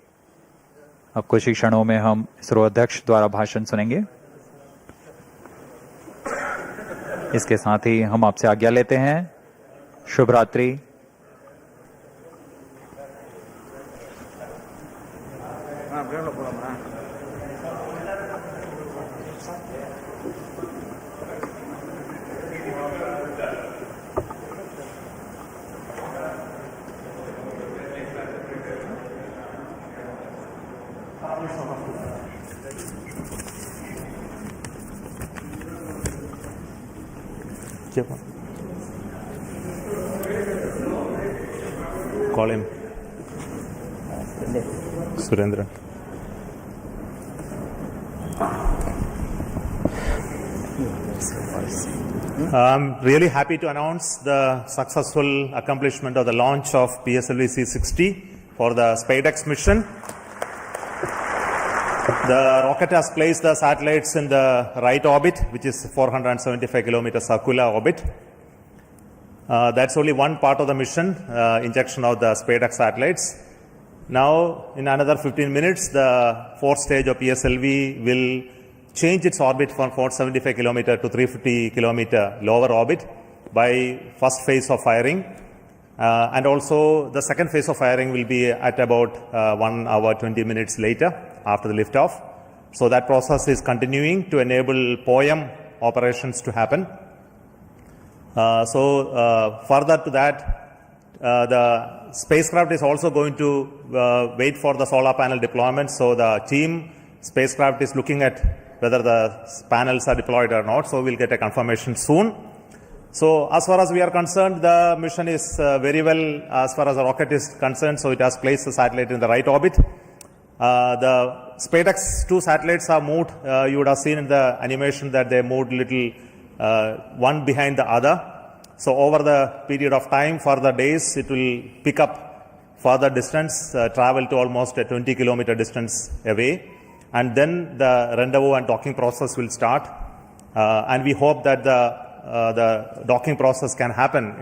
अब कुछ ही क्षणों में हम इसरो अध्यक्ष द्वारा भाषण सुनेंगे। इसके साथ ही हम आपसे आज्ञा लेते हैं। शुभ रात्रि। Call him. Surendra. I'm really happy to announce the successful accomplishment of the launch of PSLV-C60 for the SPADEX mission. The rocket has placed the satellites in the right orbit, which is 475 kilometer circular orbit. That's only one part of the mission, injection of the SPADEX satellites. Now, in another 15 minutes, the fourth stage of PSLV will change its orbit from 475 kilometer to 350 kilometer lower orbit by first phase of firing. And also, the second phase of firing will be at about 1 hour, 20 minutes later after the liftoff. So that process is continuing to enable POEM operations to happen. Further to that, the spacecraft is also going to wait for the solar panel deployment. So the team spacecraft is looking at whether the panels are deployed or not. So we'll get a confirmation soon. So as far as we are concerned, the mission is very well as far as the rocket is concerned. So it has placed the satellite in the right orbit. The SPADEX 2 satellites are moved. You would have seen in the animation that they moved little one behind the other. So over the period of time, for the days, it will pick up further distance, travel to almost a 20 kilometer distance away. And then the rendezvous and docking process will start. And we hope that the docking process can happen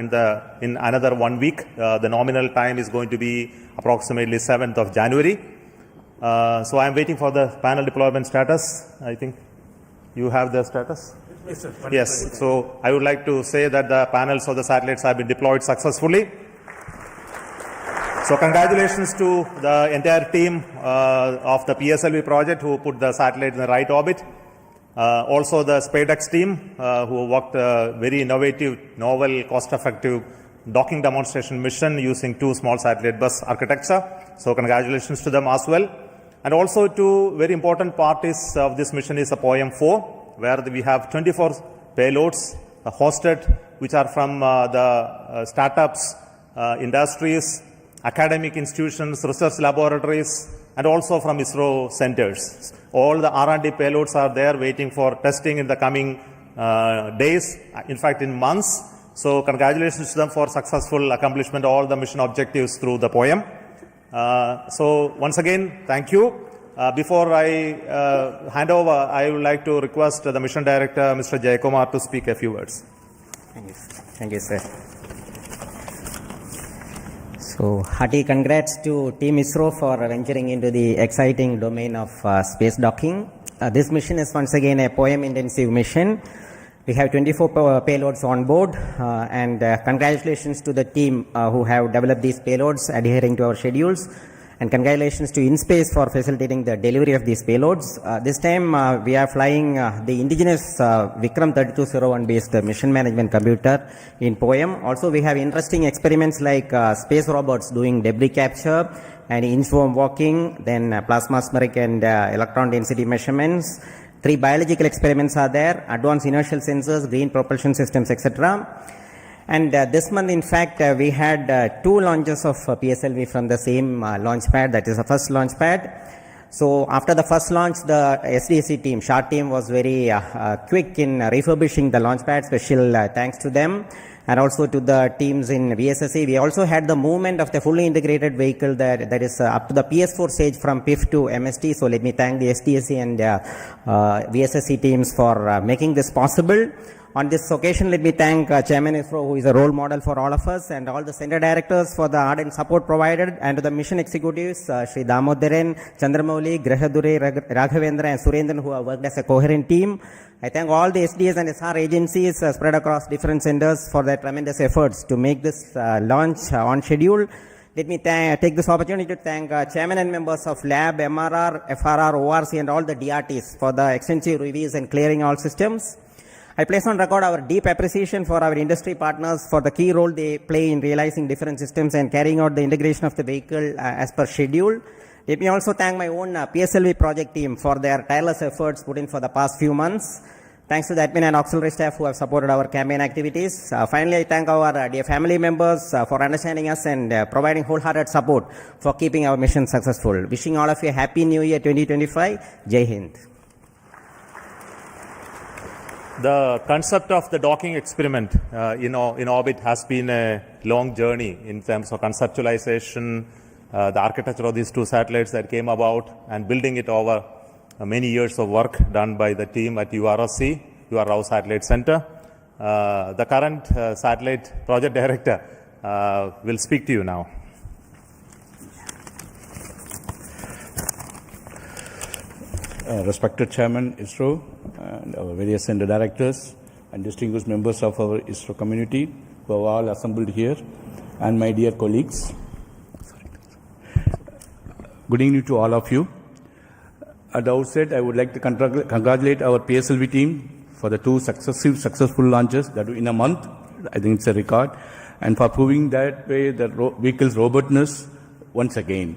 in another 1 week. The nominal time is going to be approximately 7th of January. So I'm waiting for the panel deployment status. I think you have the status? Yes, sir. Yes. So I would like to say that the panels of the satellites have been deployed successfully. So congratulations to the entire team of the PSLV project who put the satellite in the right orbit. Also the SPADEX team who worked very innovative, novel, cost-effective docking demonstration mission using 2 small satellite bus architecture. So congratulations to them as well. And also two very important parties of this mission is the POEM-4, where we have 24 payloads hosted, which are from the startups, industries, academic institutions, research laboratories, and also from ISRO centers. All the R&D payloads are there waiting for testing in the coming days, in fact in months. So congratulations to them for successful accomplishment of all the mission objectives through the POEM. So once again, thank you. Before I hand over, I would like to request the mission director, Mr. Jayakumar, to speak a few words. Thank you, sir. So, hearty congrats to Team ISRO for venturing into the exciting domain of space docking. This mission is once again a POEM-intensive mission. We have 24 payloads on board, and congratulations to the team who have developed these payloads adhering to our schedules. And congratulations to InSpace for facilitating the delivery of these payloads. This time we are flying the indigenous Vikram 3201 based mission management computer in POEM. Also we have interesting experiments like space robots doing debris capture and inchworm walking, then plasmaspheric and electron density measurements. 3 biological experiments are there, advanced inertial sensors, green propulsion systems, etc. And this month, in fact, we had 2 launches of PSLV from the same launch pad, that is the first launch pad. So after the first launch, the SDSC team, SHART team, was very quick in refurbishing the launch pad. Special thanks to them, and also to the teams in VSSC. We also had the movement of the fully integrated vehicle that is up to the PS4 stage from PIF to MST. So let me thank the SDSC and VSSC teams for making this possible. On this occasion, let me thank Chairman ISRO, who is a role model for all of us, and all the center directors for the ardent support provided, and to the mission executives, Sri Damodaran, Chandramouli, Grahadure, Raghavendra, and Surendran, who have worked as a coherent team. I thank all the SDS and SR agencies spread across different centers for their tremendous efforts to make this launch on schedule. Let me take this opportunity to thank chairman and members of Lab, MRR, FRR, ORC, and all the DRTs for the extensive reviews and clearing all systems. I place on record our deep appreciation for our industry partners for the key role they play in realizing different systems and carrying out the integration of the vehicle as per schedule. Let me also thank my own PSLV project team for their tireless efforts put in for the past few months. Thanks to the admin and auxiliary staff who have supported our campaign activities. Finally, I thank our dear family members for understanding us and providing wholehearted support for keeping our mission successful. Wishing all of you a happy New Year 2025. Jai Hind. The concept of the docking experiment in orbit has been a long journey in terms of conceptualization, the architecture of these 2 satellites that came about, and building it over many years of work done by the team at URSC, UR Rao Satellite Center. The current satellite project director will speak to you now. Respected Chairman ISRO and our various center directors and distinguished members of our ISRO community who have all assembled here, and my dear colleagues. Good evening to all of you. At the outset, I would like to congratulate our PSLV team for the 2 successful launches that in a month. I think it's a record, and for proving that way the vehicle's robustness once again.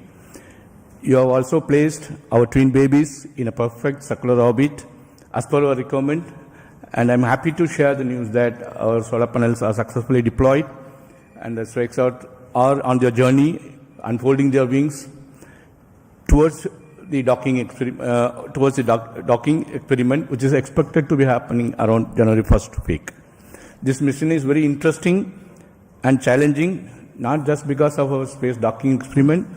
You have also placed our twin babies in a perfect circular orbit as per our requirement, and I'm happy to share the news that our solar panels are successfully deployed, and the strikes out are on their journey, unfolding their wings towards the docking experiment, which is expected to be happening around January 1st week. This mission is very interesting and challenging, not just because of our space docking experiment.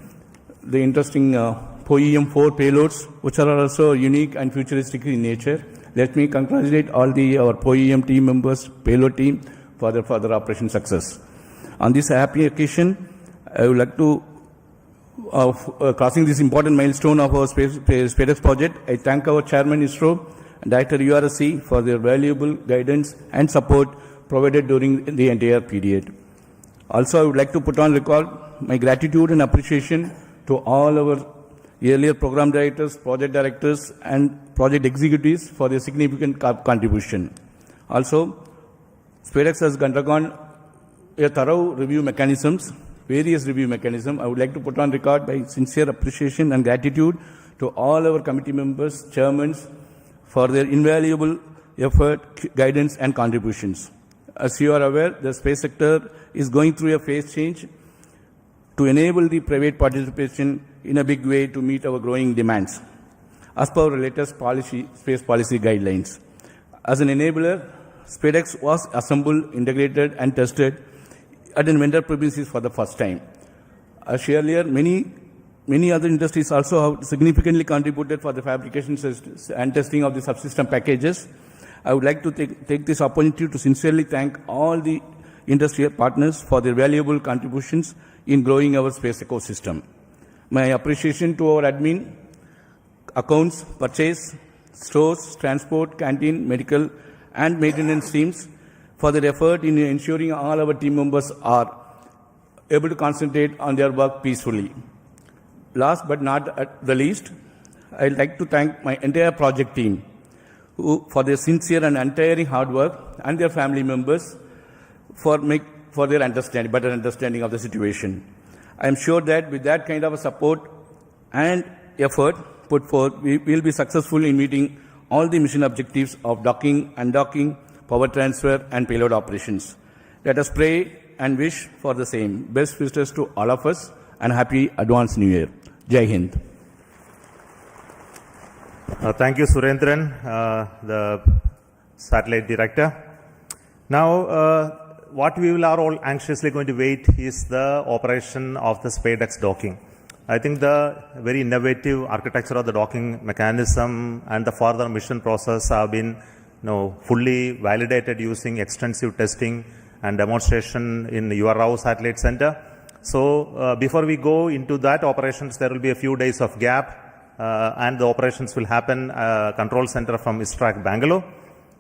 The interesting POEM-4 payloads, which are also unique and futuristic in nature. Let me congratulate all our POEM team members, payload team, for their further operation success. On this happy occasion, I would like to, crossing this important milestone of our SPADEX project, I thank our Chairman ISRO and Director URSC for their valuable guidance and support provided during the entire period. Also, I would like to put on record my gratitude and appreciation to all our earlier program directors, project directors, and project executives for their significant contribution. Also, SPADEX has undergone a thorough review mechanisms, various review mechanisms. I would like to put on record my sincere appreciation and gratitude to all our committee members, chairmen, for their invaluable effort, guidance, and contributions. As you are aware, the space sector is going through a phase change to enable the private participation in a big way to meet our growing demands, as per our latest space policy guidelines. As an enabler, SPADEX was assembled, integrated, and tested at a vendor premises for the first time. As earlier, many other industries also have significantly contributed for the fabrication and testing of the subsystem packages. I would like to take this opportunity to sincerely thank all the industry partners for their valuable contributions in growing our space ecosystem. My appreciation to our admin, accounts, purchase, stores, transport, canteen, medical, and maintenance teams for their effort in ensuring all our team members are able to concentrate on their work peacefully. Last but not at the least, I'd like to thank my entire project team for their sincere and untiring hard work, and their family members for their better understanding of the situation. I am sure that with that kind of a support and effort put forth, we will be successful in meeting all the mission objectives of docking, undocking, power transfer, and payload operations. Let us pray and wish for the same. Best wishes to all of us, and happy advanced New Year. Jai Hind. Thank you, Surendran, the satellite director. Now, what we are all anxiously going to wait is the operation of the SPADEX docking. I think the very innovative architecture of the docking mechanism and the further mission process have been fully validated using extensive testing and demonstration in URAO Satellite Center. So before we go into that operations, there will be a few days of gap and the operations will happen control center from ISRO Bangalore.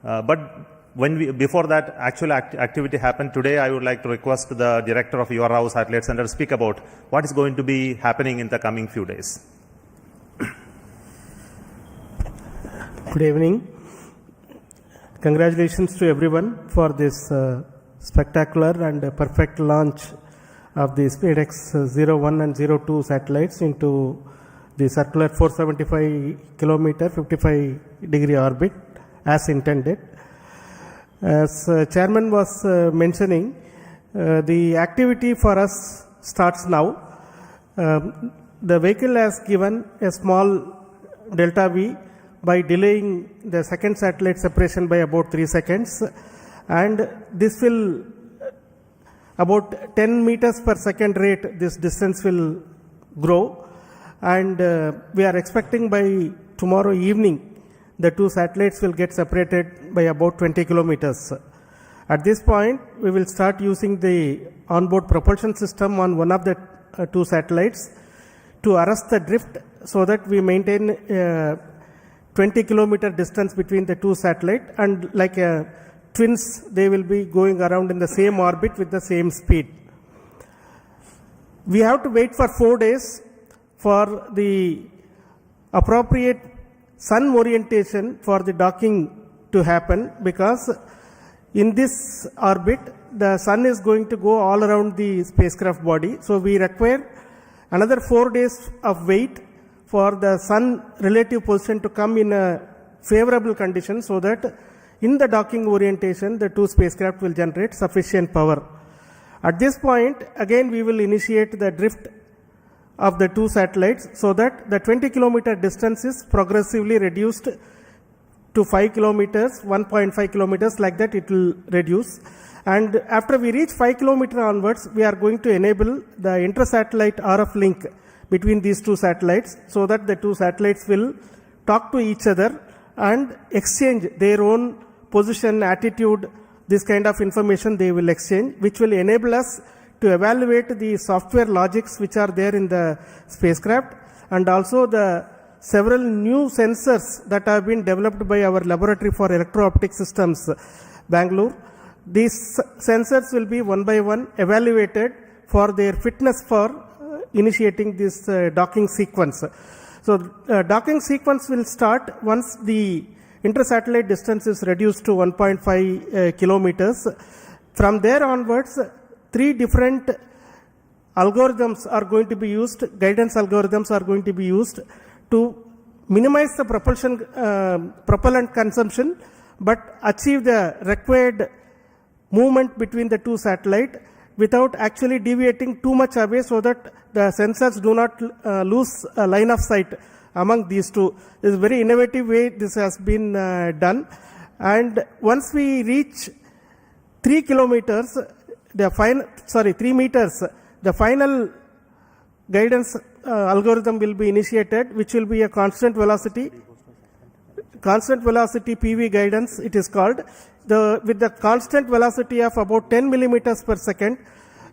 But before that actual activity happened today, I would like to request the director of URAO Satellite Center to speak about what is going to be happening in the coming few days. Good evening. Congratulations to everyone for this spectacular and perfect launch of the SPADEX 01 and 02 satellites into the circular 475 kilometer 55-degree orbit as intended. As Chairman was mentioning, the activity for us starts now. The vehicle has given a small delta V by delaying the second satellite separation by about 3 seconds, and this will about 10 meters per second rate, this distance will grow, and we are expecting by tomorrow evening the two satellites will get separated by about 20 kilometers. At this point, we will start using the onboard propulsion system on one of the two satellites to arrest the drift so that we maintain 20 kilometer distance between the two satellites, and like twins, they will be going around in the same orbit with the same speed. We have to wait for 4 days for the appropriate sun orientation for the docking to happen, because in this orbit the sun is going to go all around the spacecraft body. So we require another 4 days of wait for the sun relative position to come in a favorable condition, so that in the docking orientation the two spacecraft will generate sufficient power. At this point, again we will initiate the drift of the two satellites so that the 20 kilometer distance is progressively reduced to 5 kilometers, 1.5 kilometers, like that it will reduce. And after we reach 5 kilometer onwards, we are going to enable the inter-satellite RF link between these two satellites, so that the two satellites will talk to each other and exchange their own position, attitude, this kind of information they will exchange, which will enable us to evaluate the software logics which are there in the spacecraft, and also the several new sensors that have been developed by our laboratory for electro-optic systems, Bangalore. These sensors will be one by one evaluated for their fitness for initiating this docking sequence. So docking sequence will start once the inter-satellite distance is reduced to 1.5 kilometers. From there onwards, 3 different algorithms are going to be used, guidance algorithms are going to be used to minimize the propellant consumption but achieve the required movement between the 2 satellites without actually deviating too much away so that the sensors do not lose a line of sight among these 2. This is a very innovative way this has been done. And once we reach 3 kilometers, 3 meters, the final guidance algorithm will be initiated, which will be a constant velocity PV guidance, it is called. With the constant velocity of about 10 millimeters per second,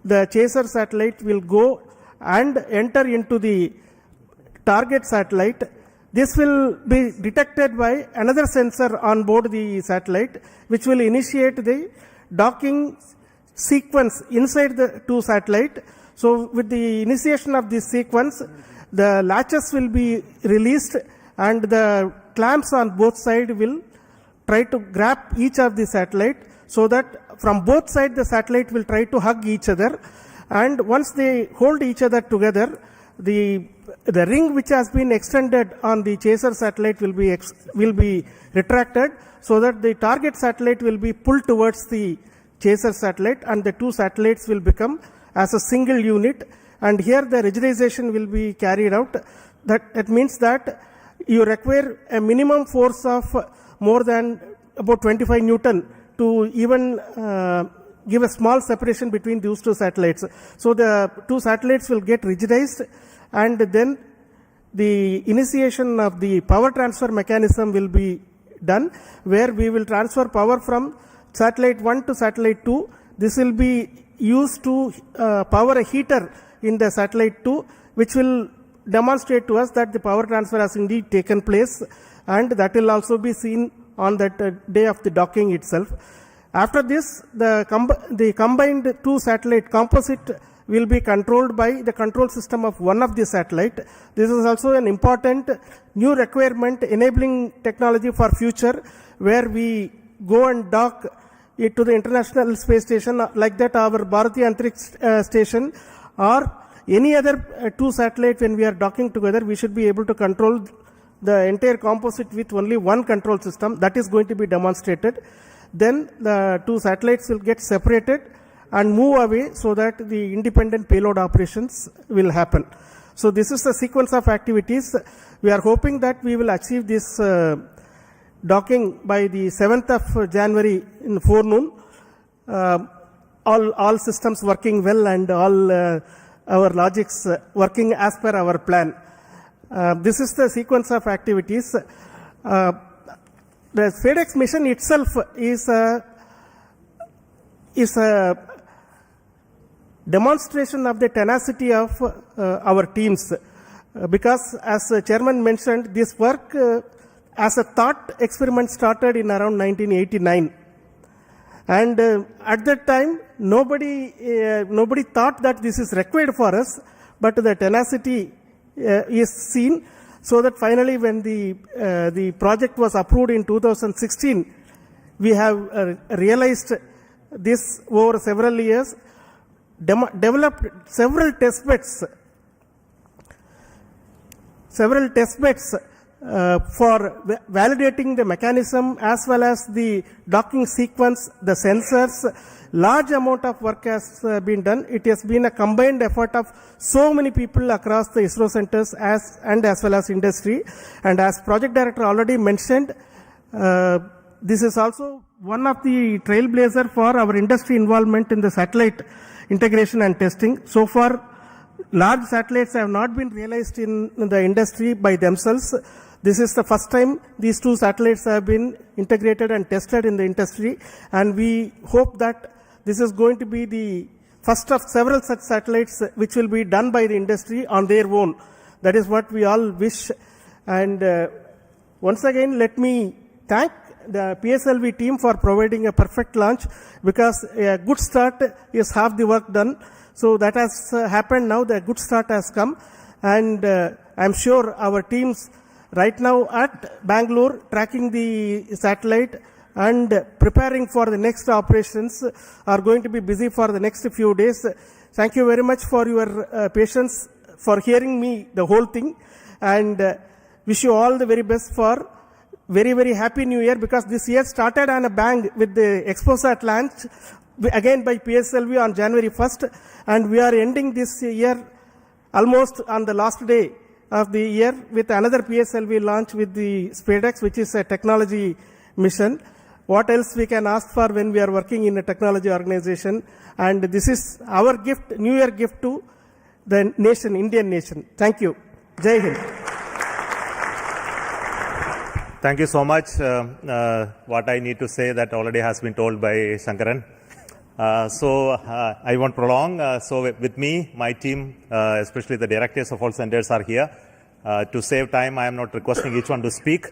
the chaser satellite will go and enter into the target satellite. This will be detected by another sensor on board the satellite, which will initiate the docking sequence inside the 2 satellites. So with the initiation of this sequence, the latches will be released and the clamps on both sides will try to grab each of the satellite, so that from both sides the satellite will try to hug each other, and once they hold each other together, the ring which has been extended on the chaser satellite will be retracted, so that the target satellite will be pulled towards the chaser satellite and the 2 satellites will become as a single unit. And here the rigidization will be carried out. That means that you require a minimum force of more than about 25 Newton to even give a small separation between those 2 satellites. So the 2 satellites will get rigidized, and then the initiation of the power transfer mechanism will be done, where we will transfer power from satellite 1 to satellite 2. This will be used to power a heater in the satellite 2, which will demonstrate to us that the power transfer has indeed taken place, and that will also be seen on that day of the docking itself. After this, the combined 2 satellite composite will be controlled by the control system of one of the satellite. This is also an important new requirement enabling technology for future, where we go and dock it to the International Space Station, like that our Bharatiya Antariksh Station or any other 2 satellite. When we are docking together, we should be able to control the entire composite with only one control system. That is going to be demonstrated. Then the 2 satellites will get separated and move away, so that the independent payload operations will happen. So this is the sequence of activities. We are hoping that we will achieve this docking by the 7th of January in forenoon. All systems working well and all our logics working as per our plan. This is the sequence of activities. The SPADEX mission itself is a demonstration of the tenacity of our teams, because as the chairman mentioned, this work as a thought experiment started in around 1989, and at that time nobody thought that this is required for us, but the tenacity is seen, so that finally when the project was approved in 2016, we have realized this over several years, developed several test beds for validating the mechanism as well as the docking sequence, the sensors. Large amount of work has been done. It has been a combined effort of so many people across the ISRO centers as well as industry. And as project director already mentioned, this is also one of the trailblazer for our industry involvement in the satellite integration and testing. So far, large satellites have not been realized in the industry by themselves. This is the first time these 2 satellites have been integrated and tested in the industry, and we hope that this is going to be the first of several such satellites which will be done by the industry on their own. That is what we all wish. And once again, let me thank the PSLV team for providing a perfect launch, because a good start is half the work done. So that has happened now. The good start has come. and I'm sure our teams right now at Bangalore tracking the satellite and preparing for the next operations are going to be busy for the next few days. Thank you very much for your patience, for hearing me the whole thing, and wish you all the very best for very, very happy new year, because this year started on a bang with the ExpoSat launch again by PSLV on January 1st, and we are ending this year almost on the last day of the year with another PSLV launch with the SPADEX, which is a technology mission. What else we can ask for when we are working in a technology organization? And this is our gift, New Year gift to the nation, Indian nation. Thank you. Jai Hind. Thank you so much. What I need to say that already has been told by Shankaran. I won't prolong. So with me, my team, especially the directors of all centers are here. To save time, I am not requesting each one to speak,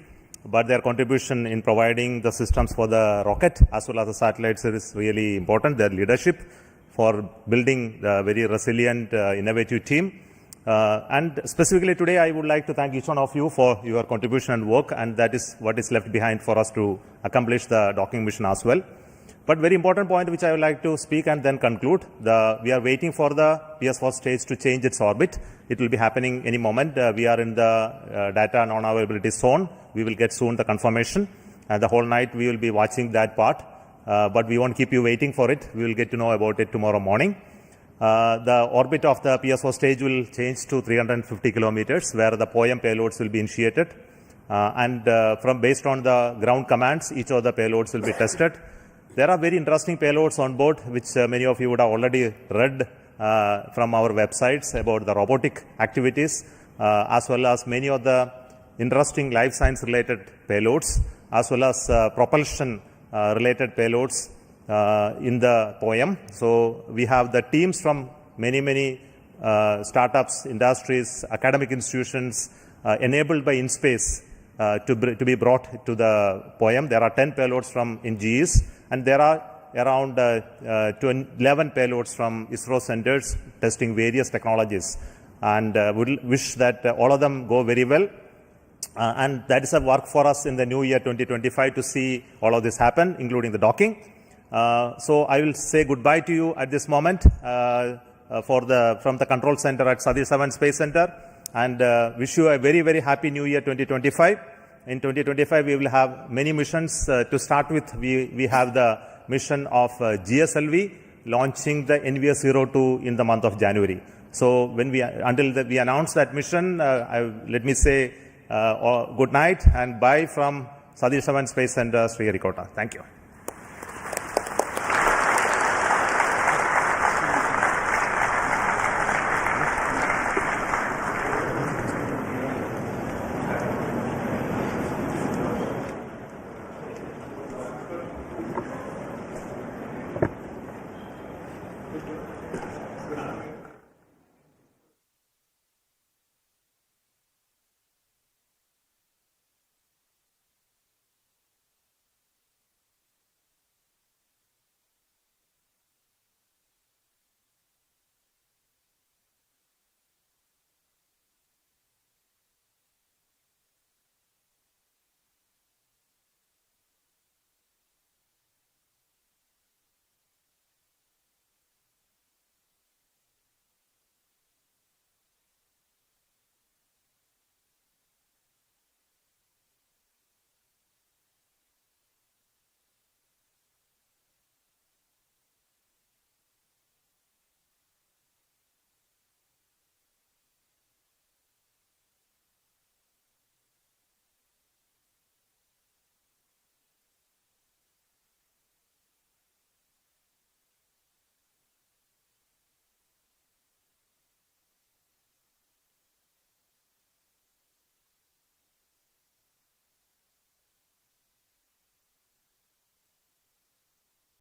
but their contribution in providing the systems for the rocket as well as the satellites is really important. Their leadership for building the very resilient, innovative team. And specifically today, I would like to thank each one of you for your contribution and work, and that is what is left behind for us to accomplish the docking mission as well. But very important point which I would like to speak and then conclude, we are waiting for the PS4 stage to change its orbit. It will be happening any moment. We are in the data non-availability zone. We will get soon the confirmation, and the whole night we will be watching that part. But we won't keep you waiting for it. We will get to know about it tomorrow morning. The orbit of the PS4 stage will change to 350 kilometers, where the POEM payloads will be initiated. Based on the ground commands, each of the payloads will be tested. There are very interesting payloads on board, which many of you would have already read from our websites about the robotic activities, as well as many of the interesting life science related payloads, as well as propulsion related payloads in the POEM. So we have the teams from many startups, industries, academic institutions enabled by InSpace to be brought to the POEM. There are 10 payloads from INGEs, and there are around 11 payloads from ISRO centers testing various technologies. And we wish that all of them go very well. And that is a work for us in the new year 2025 to see all of this happen, including the docking. So I will say goodbye to you at this moment from the control center at Satish Dhawan Space Center, and wish you a very happy new year 2025. In 2025, we will have many missions. To start with, we have the mission of GSLV launching the NVS-02 in the month of January. So until we announce that mission, let me say good night and bye from Satish Dhawan Space Center, Sriharikota. Thank you.